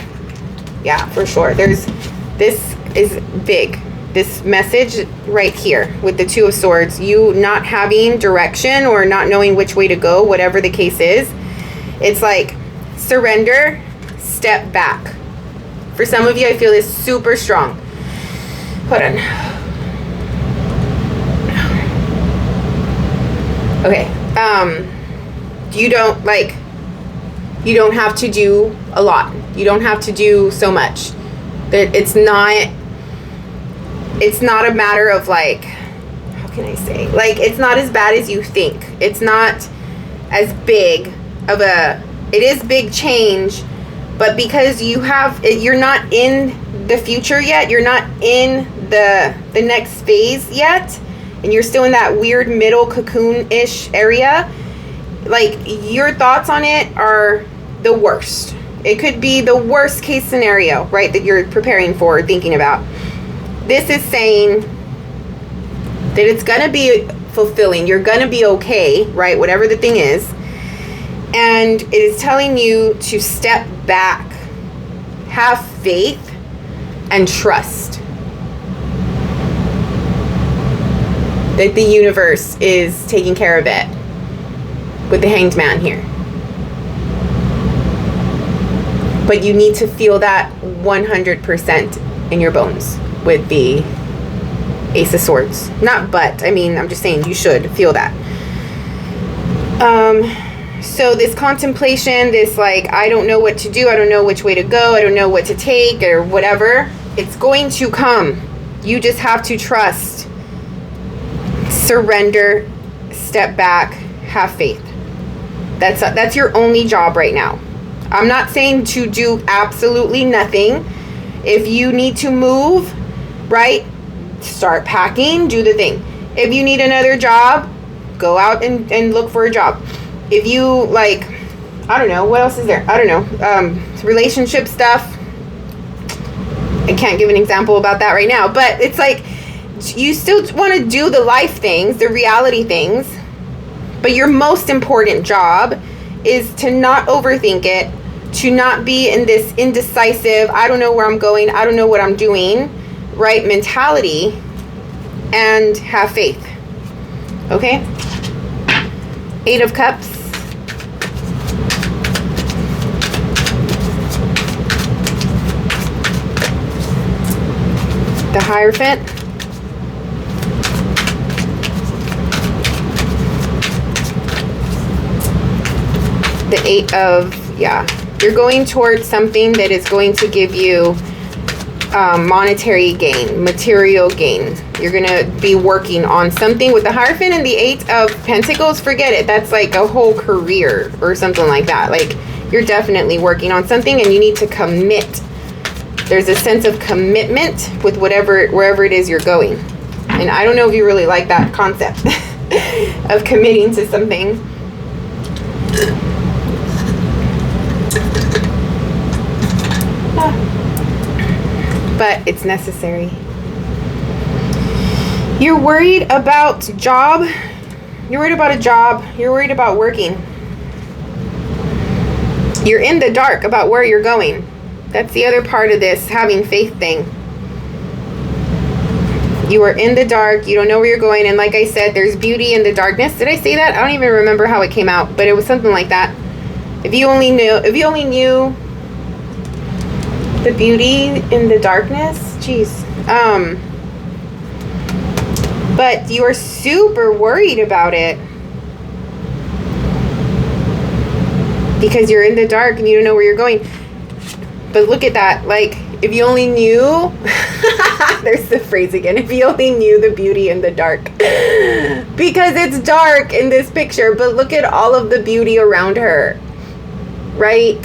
Speaker 1: Yeah, for sure. This is big. This message right here with the Two of Swords, you not having direction or not knowing which way to go, whatever the case is. It's like surrender, step back. For some of you, I feel this super strong. Hold on. Okay. You don't have to do a lot. You don't have to do so much. It's not a matter of like, how can I say? Like, it's not as bad as you think. It's not as big of it is big change, but because you're not in the future yet, you're not in the next phase yet, and you're still in that weird middle cocoon-ish area, like your thoughts on it are the worst. It could be the worst case scenario, right, that you're preparing for or thinking about. This is saying that it's going to be fulfilling. You're going to be okay, right, whatever the thing is. And it is telling you to step back, have faith, and trust that the universe is taking care of it with the Hanged Man here. But you need to feel that 100% in your bones with the Ace of Swords. Not but, I mean, I'm just saying you should feel that. So this contemplation, this like, I don't know what to do, I don't know which way to go, I don't know what to take or whatever, it's going to come. You just have to trust, surrender, step back, have faith. That's your only job right now. I'm not saying to do absolutely nothing. If you need to move, right, start packing, do the thing. If you need another job, go out and look for a job. If you like, I don't know, what else is there? I don't know, relationship stuff. I can't give an example about that right now, but it's like, you still want to do the life things, the reality things, but your most important job is to not overthink it, to not be in this indecisive, I don't know where I'm going, I don't know what I'm doing, right, mentality, and have faith. Okay? 8 of Cups. The Hierophant. The 8 of, yeah. You're going towards something that is going to give you monetary gain, material gain. You're going to be working on something. With the Hierophant and the 8 of Pentacles, forget it. That's like a whole career or something like that. Like, you're definitely working on something and you need to commit. There's a sense of commitment with wherever it is you're going. And I don't know if you really like that concept of committing to something. But it's necessary. You're worried about job. You're worried about a job. You're worried about working. You're in the dark about where you're going. That's the other part of this having faith thing. You are in the dark. You don't know where you're going. And like I said, there's beauty in the darkness. Did I say that? I don't even remember how it came out, but it was something like that. If you only knew the beauty in the darkness, jeez. But you are super worried about it because you're in the dark and you don't know where you're going. But look at that. Like, if you only knew, there's the phrase again, if you only knew the beauty in the dark. Because it's dark in this picture, but look at all of the beauty around her. Right?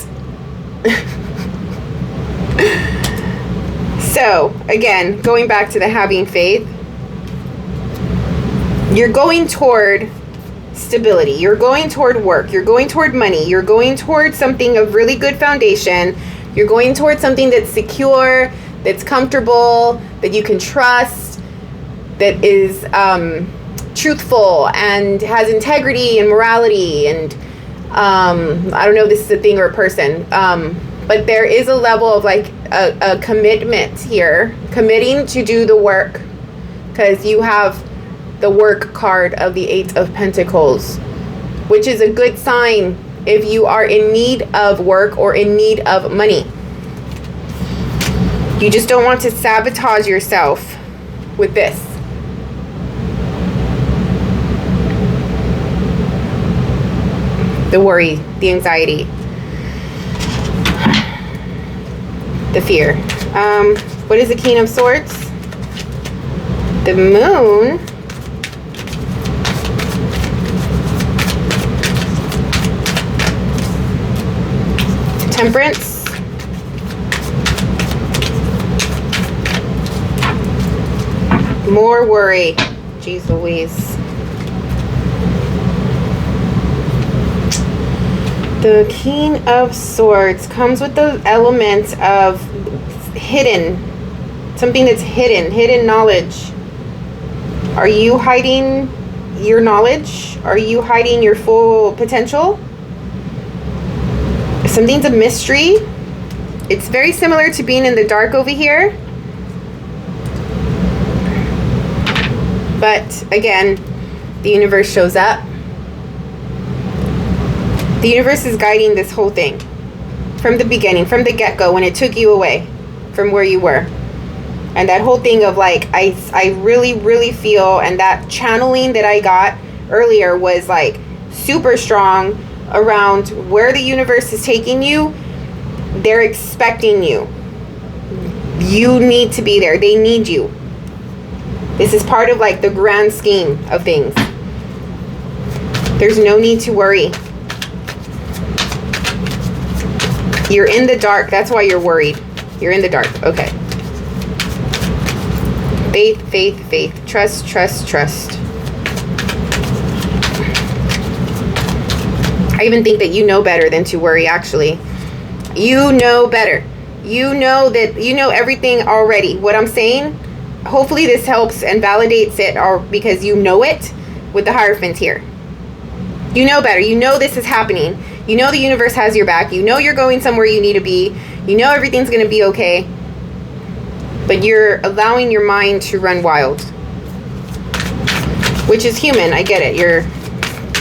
Speaker 1: So, again, going back to the having faith, you're going toward stability. You're going toward work. You're going toward money. You're going toward something of really good foundation. You're going towards something that's secure, that's comfortable, that you can trust, that is truthful and has integrity and morality. And I don't know if this is a thing or a person, but there is a level of like a commitment here, committing to do the work, because you have the work card of the 8 of Pentacles, which is a good sign if you are in need of work or in need of money. You just don't want to sabotage yourself with this. The worry, the anxiety, the fear. What is the King of Swords? The Moon. Temperance. More worry. Jeez Louise. The King of Swords comes with the element of hidden. Something that's hidden knowledge. Are you hiding your knowledge? Are you hiding your full potential? Something's a mystery. It's very similar to being in the dark over here. But again, the universe shows up. The universe is guiding this whole thing from the beginning, from the get-go, when it took you away from where you were. And that whole thing of like, I really, really feel, and that channeling that I got earlier was like super strong around where the universe is taking you. They're expecting you. You need to be there. They need you. This is part of like the grand scheme of things. There's no need to worry. You're in the dark. That's why you're worried. You're in the dark. Okay. Faith, faith, faith. Trust, trust, trust. I even think that you know better than to worry, actually. You know better. You know that you know everything already. What I'm saying, hopefully this helps and validates it, or because you know it with the Hierophant here. You know better. You know this is happening. You know the universe has your back. You know you're going somewhere you need to be. You know everything's going to be okay. But you're allowing your mind to run wild. which is human. I get it. You're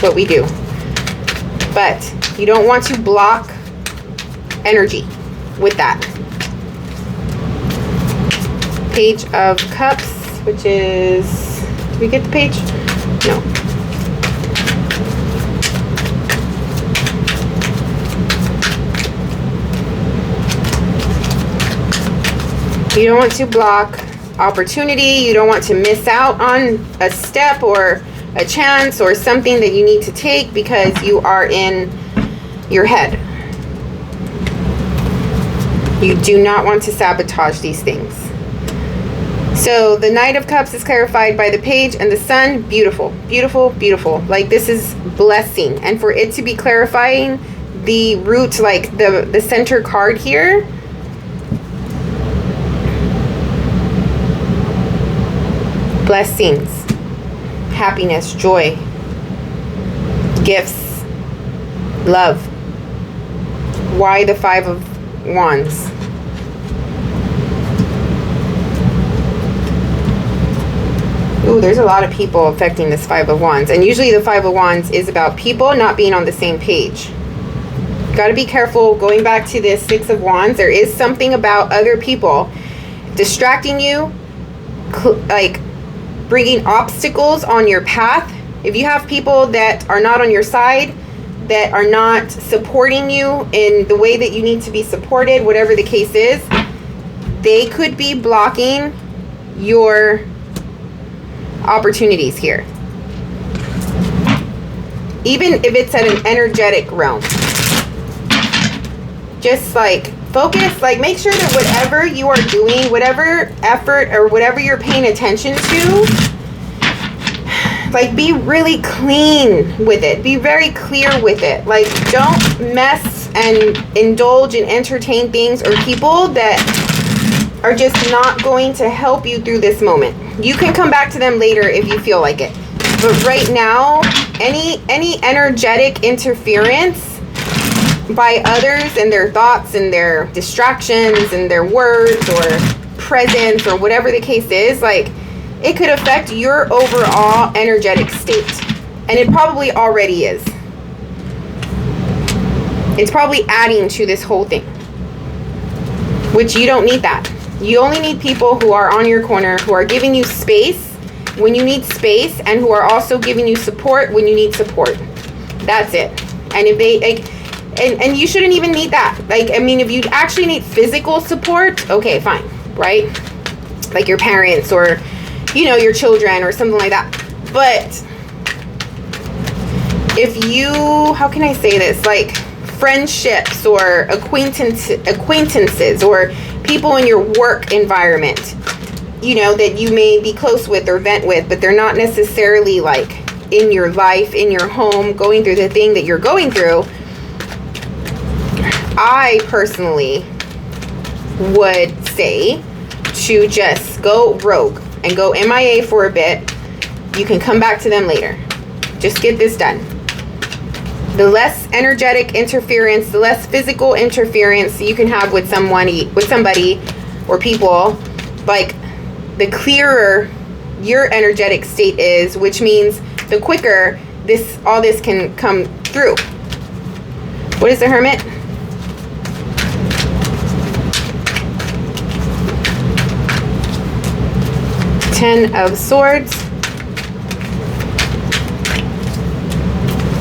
Speaker 1: what we do. But you don't want to block energy with that. Page of Cups, which is, did we get the page? No. You don't want to block opportunity. You don't want to miss out on a step or a chance or something that you need to take because you are in your head. You do not want to sabotage these things. So the Knight of Cups is clarified by the Page and the Sun. Beautiful, beautiful, beautiful. Like, this is blessing. And for it to be clarifying the root, like the center card here, blessings, happiness, joy, gifts, love. Why the Five of Wands? Ooh, there's a lot of people affecting this Five of Wands. And usually the Five of Wands is about people not being on the same page. Got to be careful going back to this Six of Wands. There is something about other people distracting you, like bringing obstacles on your path. If you have people that are not on your side, that are not supporting you in the way that you need to be supported, whatever the case is, they could be blocking your opportunities here. Even if it's at an energetic realm. Just like focus, like make sure that whatever you are doing, whatever effort or whatever you're paying attention to, like be really clean with it. Be very clear with it. Like don't mess and indulge and entertain things or people that are just not going to help you through this moment. You can come back to them later if you feel like it. But right now, any energetic interference by others and their thoughts and their distractions and their words or presence or whatever the case is, like it could affect your overall energetic state. And it probably already is. It's probably adding to this whole thing, which you don't need that. You only need people who are on your corner, who are giving you space when you need space, and who are also giving you support when you need support. That's it. And if they, like, and you shouldn't even need that. Like, I mean, if you actually need physical support, okay, fine, right? Like your parents or, you know, your children or something like that. But if you, how can I say this? Like friendships or acquaintances or people in your work environment, you know, that you may be close with or vent with, but they're not necessarily like in your life, in your home, going through the thing that you're going through. I personally would say to just go rogue and go MIA for a bit. You can come back to them later. Just get this done. The less energetic interference, the less physical interference you can have with somebody or people, like the clearer your energetic state is, which means the quicker all this can come through. What is the Hermit? Ten of Swords.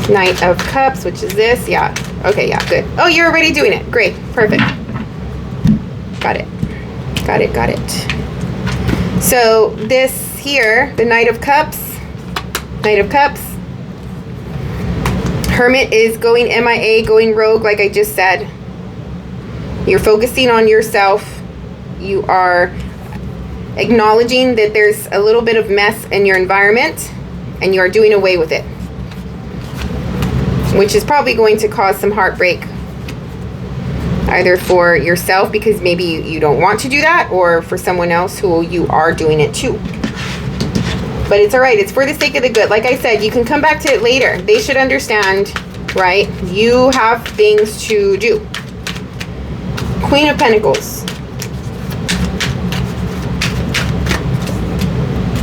Speaker 1: Knight of Cups, which is this. Yeah. Okay, yeah, good. Oh, you're already doing it. Great. Perfect. Got it. Got it, got it. So this here, the Knight of Cups. Knight of Cups. Hermit is going MIA, going rogue, like I just said. You're focusing on yourself. You are acknowledging that there's a little bit of mess in your environment, and you are doing away with it, which is probably going to cause some heartbreak, either for yourself because maybe you don't want to do that, or for someone else who you are doing it to. But it's all right. It's for the sake of the good. Like I said, you can come back to it later. They should understand, right? You have things to do. Queen of Pentacles.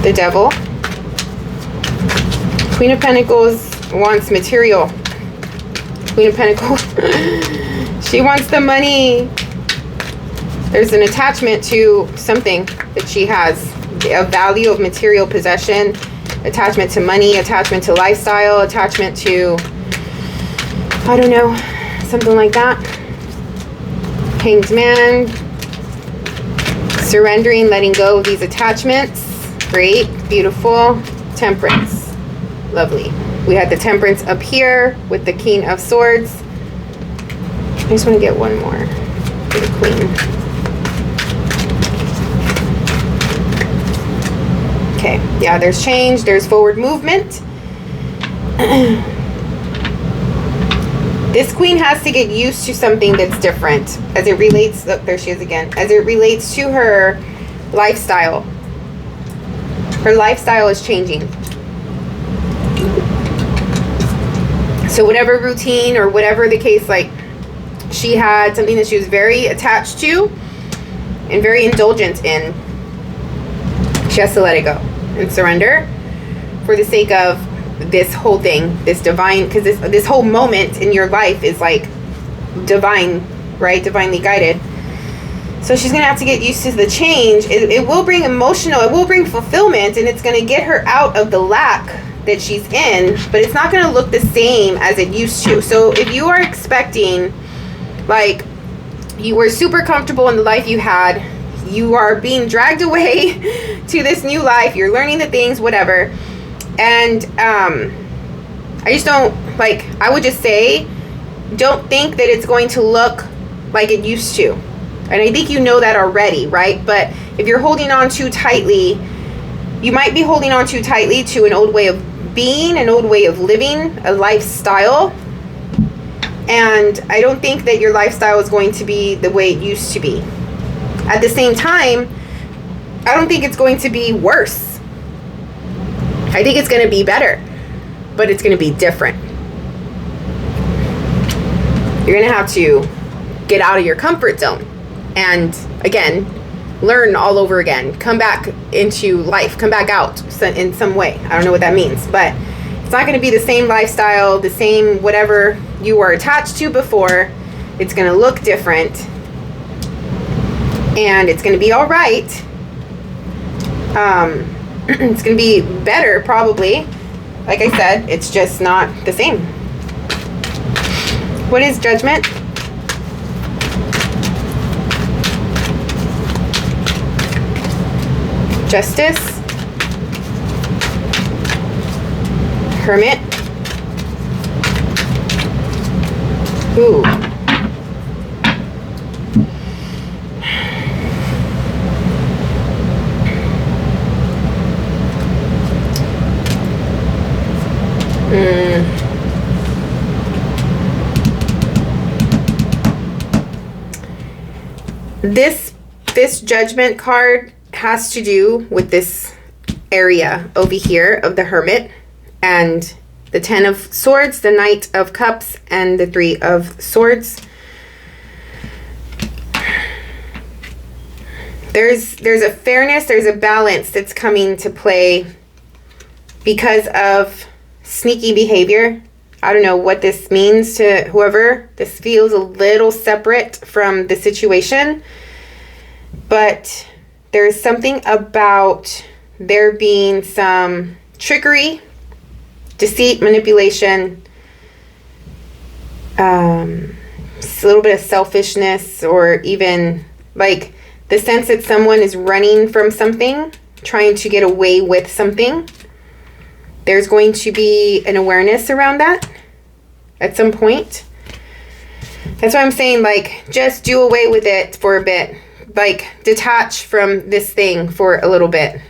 Speaker 1: The Devil. Queen of Pentacles wants material. Queen of Pentacles. She wants the money. There's an attachment to something that she has. A value of material possession. Attachment to money. Attachment to lifestyle. Attachment to, I don't know, something like that. Hanged Man. Surrendering, letting go of these attachments. Great. Beautiful. Temperance. Lovely. We had the Temperance up here with the King of Swords. I just want to get one more for the Queen. Okay. Yeah, there's change. There's forward movement. This Queen has to get used to something that's different as it relates, look, there she is again, as it relates to her lifestyle. Her lifestyle is changing. So whatever routine or whatever the case, like she had something that she was very attached to and very indulgent in, she has to let it go and surrender for the sake of this whole thing, this divine, because this whole moment in your life is like divine, right? Divinely guided. So she's gonna have to get used to the change. It will bring emotional, it will bring fulfillment, and it's gonna get her out of the lack that she's in, but it's not gonna look the same as it used to. So if you are expecting, like, you were super comfortable in the life you had, you are being dragged away to this new life, you're learning the things, whatever, and I just don't, like, I would just say, don't think that it's going to look like it used to. And I think you know that already, right? But if you're holding on too tightly, you might be holding on too tightly to an old way of being, an old way of living, a lifestyle. And I don't think that your lifestyle is going to be the way it used to be. At the same time, I don't think it's going to be worse. I think it's going to be better, but it's going to be different. You're going to have to get out of your comfort zone and, again, learn all over again. Come back into life. Come back out in some way. I don't know what that means, but it's not going to be the same lifestyle, the same whatever you were attached to before. It's going to look different, and it's going to be all right. It's going to be better, probably. Like I said, it's just not the same. What is Judgment? Justice. Hermit. Ooh. This Judgment card has to do with this area over here of the Hermit and the Ten of Swords, the Knight of Cups, and the Three of Swords. There's a fairness, there's a balance that's coming to play because of sneaky behavior. I don't know what this means to whoever. This feels a little separate from the situation, but there's something about there being some trickery, deceit, manipulation, a little bit of selfishness, or even like the sense that someone is running from something, trying to get away with something. There's going to be an awareness around that at some point. That's why I'm saying, like, just do away with it for a bit. Like, detach from this thing for a little bit.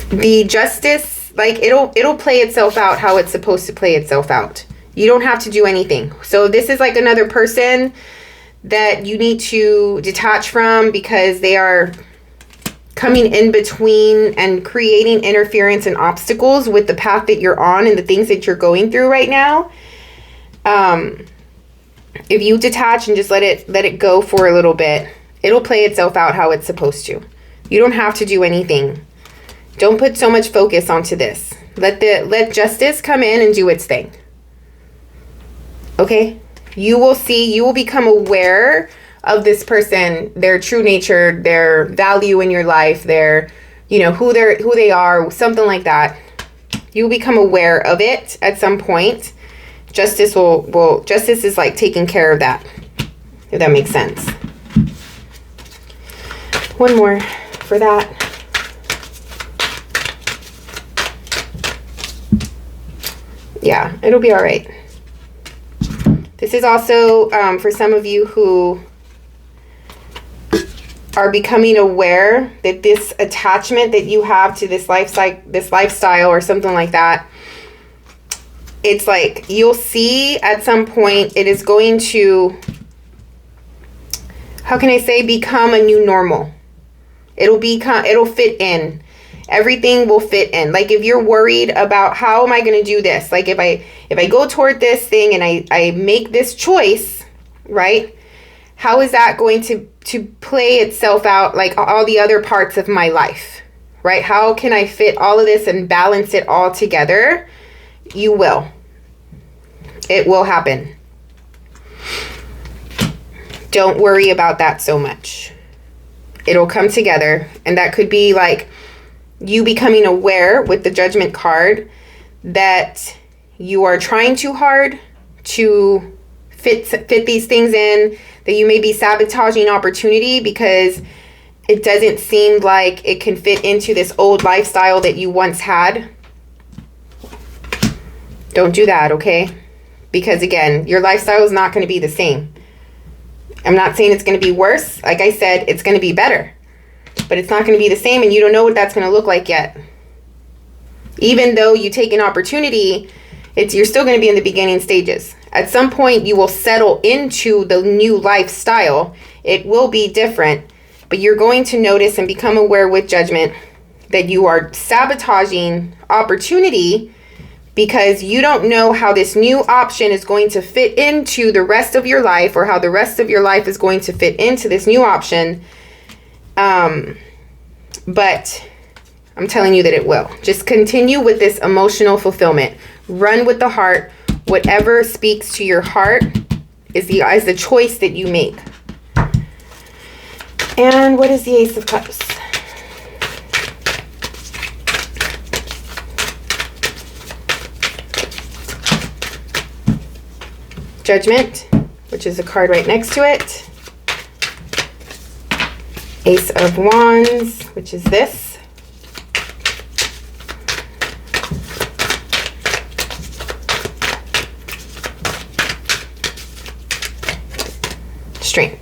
Speaker 1: The Justice, like, it'll play itself out how it's supposed to play itself out. You don't have to do anything. So this is like another person that you need to detach from because they are coming in between and creating interference and obstacles with the path that you're on and the things that you're going through right now. If you detach and just let it go for a little bit, it'll play itself out how it's supposed to. You don't have to do anything Don't put so much focus onto this. Let justice come in and do its thing. Okay? You will see, you will become aware of this person, their true nature, their value in your life, their, you know, who they are, something like that. You will become aware of it at some point. Justice justice is like taking care of that, if that makes sense. One more for that. Yeah, it'll be all right. This is also for some of you who are becoming aware that this attachment that you have to this lifestyle or something like that, it's like you'll see at some point it is going to, how can I say, become a new normal. It'll fit in. Everything will fit in. Like if you're worried about how am I going to do this? Like if I go toward this thing and I make this choice, right? How is that going to play itself out like all the other parts of my life, right? How can I fit all of this and balance it all together? You will. It will happen. Don't worry about that so much. It'll come together, and that could be like you becoming aware with the Judgment card that you are trying too hard to fit these things in, that you may be sabotaging opportunity because it doesn't seem like it can fit into this old lifestyle that you once had. Don't do that, okay? Because again, your lifestyle is not going to be the same. I'm not saying it's going to be worse. Like I said, it's going to be better. But it's not going to be the same, and you don't know what that's going to look like yet. Even though you take an opportunity, you're still going to be in the beginning stages. At some point, you will settle into the new lifestyle. It will be different, but you're going to notice and become aware with Judgment that you are sabotaging opportunity because you don't know how this new option is going to fit into the rest of your life, or how the rest of your life is going to fit into this new option. But I'm telling you that it will. Just continue with this emotional fulfillment. Run with the heart. Whatever speaks to your heart is the choice that you make. And what is the Ace of Cups? Judgment, which is a card right next to it. Ace of Wands, which is this. Strength.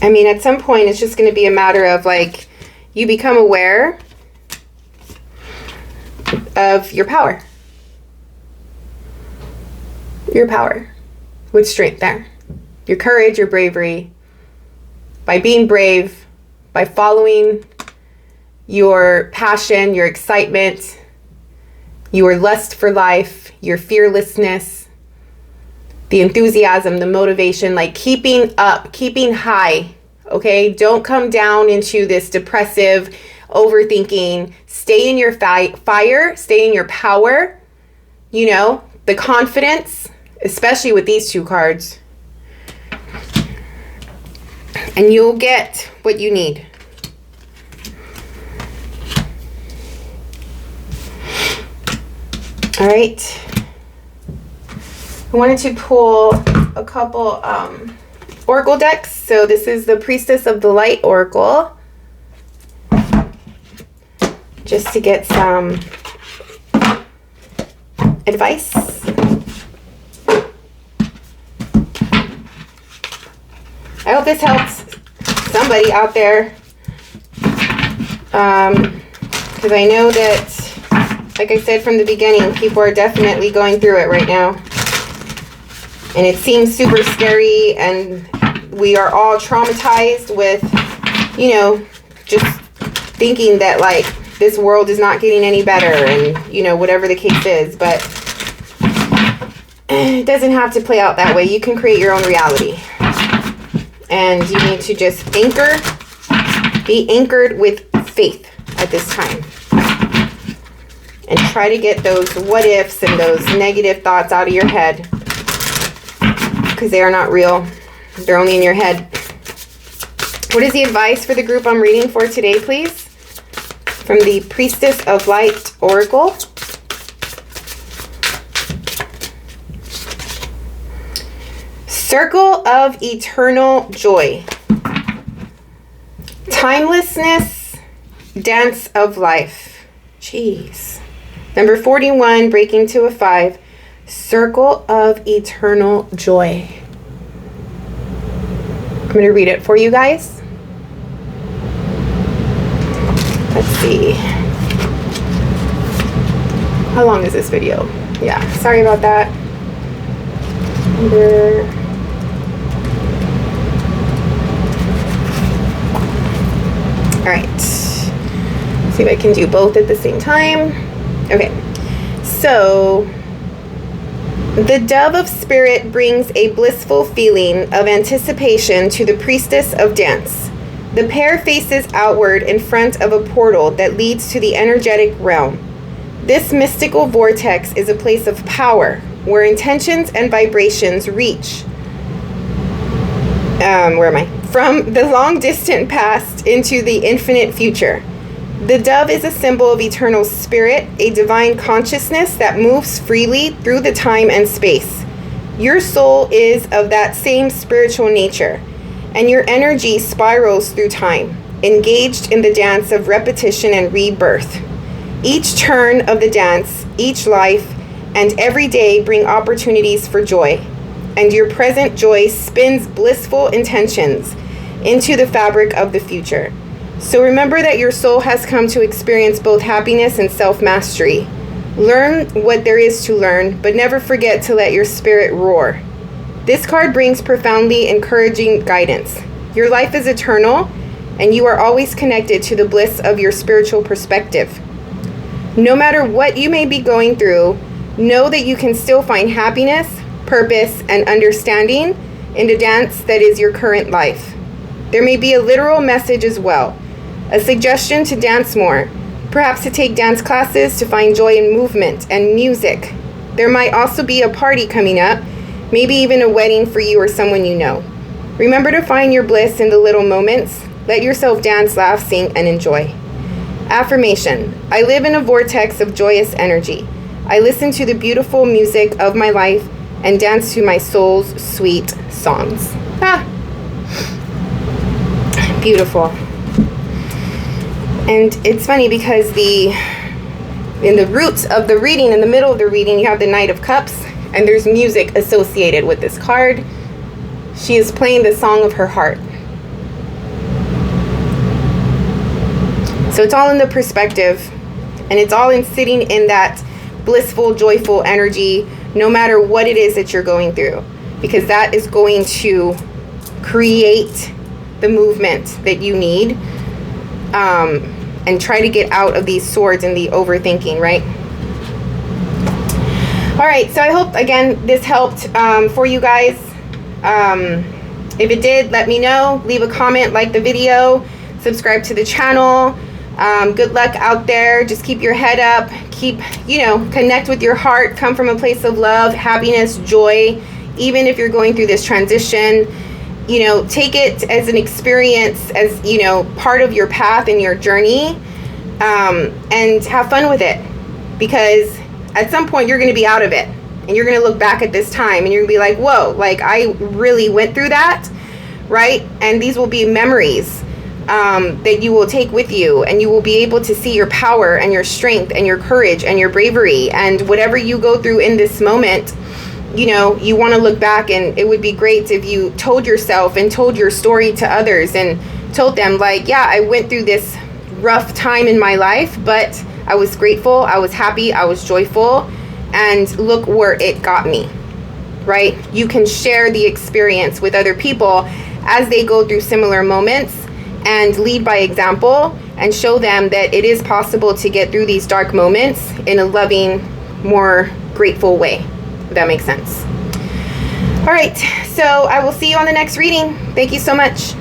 Speaker 1: I mean, at some point, it's just going to be a matter of like, you become aware of your power. Your power with strength there. Your courage, your bravery. By being brave, by following your passion, your excitement, your lust for life, your fearlessness, the enthusiasm, the motivation, like keeping up, keeping high, okay? Don't come down into this depressive overthinking. Stay in your fire, stay in your power, you know, the confidence, especially with these two cards. And you'll get what you need. All right. I wanted to pull a couple oracle decks. So this is the Priestess of the Light Oracle. Just to get some advice. I hope this helps somebody out there. Because I know that, like I said from the beginning, people are definitely going through it right now. And it seems super scary, and we are all traumatized with, you know, just thinking that like this world is not getting any better, and, you know, whatever the case is. But it doesn't have to play out that way. You can create your own reality. And you need to just be anchored with faith at this time. And try to get those what ifs and those negative thoughts out of your head. Because they are not real. They're only in your head. What is the advice for the group I'm reading for today, please? From the Priestess of Light Oracle. Circle of Eternal Joy. Timelessness, Dance of Life. Jeez. Number 41, breaking to a 5. Circle of Eternal Joy. I'm going to read it for you guys. Let's see. How long is this video? Yeah, sorry about that. All right. See if I can do both at the same time. Okay. So, the dove of spirit brings a blissful feeling of anticipation to the priestess of dance. The pair faces outward in front of a portal that leads to the energetic realm. This mystical vortex is a place of power where intentions and vibrations reach. From the long distant past into the infinite future. The dove is a symbol of eternal spirit, a divine consciousness that moves freely through the time and space. Your soul is of that same spiritual nature, and your energy spirals through time, engaged in the dance of repetition and rebirth. Each turn of the dance, each life, and every day bring opportunities for joy, and your present joy spins blissful intentions into the fabric of the future. So remember that your soul has come to experience both happiness and self-mastery. Learn what there is to learn, but never forget to let your spirit roar. This card brings profoundly encouraging guidance. Your life is eternal, and you are always connected to the bliss of your spiritual perspective. No matter what you may be going through, know that you can still find happiness, purpose, and understanding in the dance that is your current life. There may be a literal message as well. A suggestion to dance more, perhaps to take dance classes to find joy in movement and music. There might also be a party coming up, maybe even a wedding for you or someone you know. Remember to find your bliss in the little moments. Let yourself dance, laugh, sing, and enjoy. Affirmation. I live in a vortex of joyous energy. I listen to the beautiful music of my life and dance to my soul's sweet songs. Beautiful. And it's funny because in the roots of the reading, in the middle of the reading, you have the Knight of Cups, and there's music associated with this card. She is playing the song of her heart. So it's all in the perspective, and it's all in sitting in that blissful, joyful energy, no matter what it is that you're going through, because that is going to create the movement that you need. And try to get out of these swords and the overthinking, right? All right, so I hope, again, this helped for you guys. If it did, let me know. Leave a comment, like the video, subscribe to the channel. Good luck out there. Just keep your head up. Keep, connect with your heart. Come from a place of love, happiness, joy. Even if you're going through this transition, take it as an experience, as, part of your path and your journey, and have fun with it, because at some point you're going to be out of it, and you're going to look back at this time and you're going to be like, whoa, like I really went through that, right? And these will be memories that you will take with you, and you will be able to see your power and your strength and your courage and your bravery, and whatever you go through in this moment, you want to look back, and it would be great if you told yourself and told your story to others and told them, like, yeah, I went through this rough time in my life, but I was grateful, I was happy, I was joyful, and look where it got me, right? You can share the experience with other people as they go through similar moments, and lead by example, and show them that it is possible to get through these dark moments in a loving, more grateful way. if that makes sense. All right, so I will see you on the next reading. Thank you so much.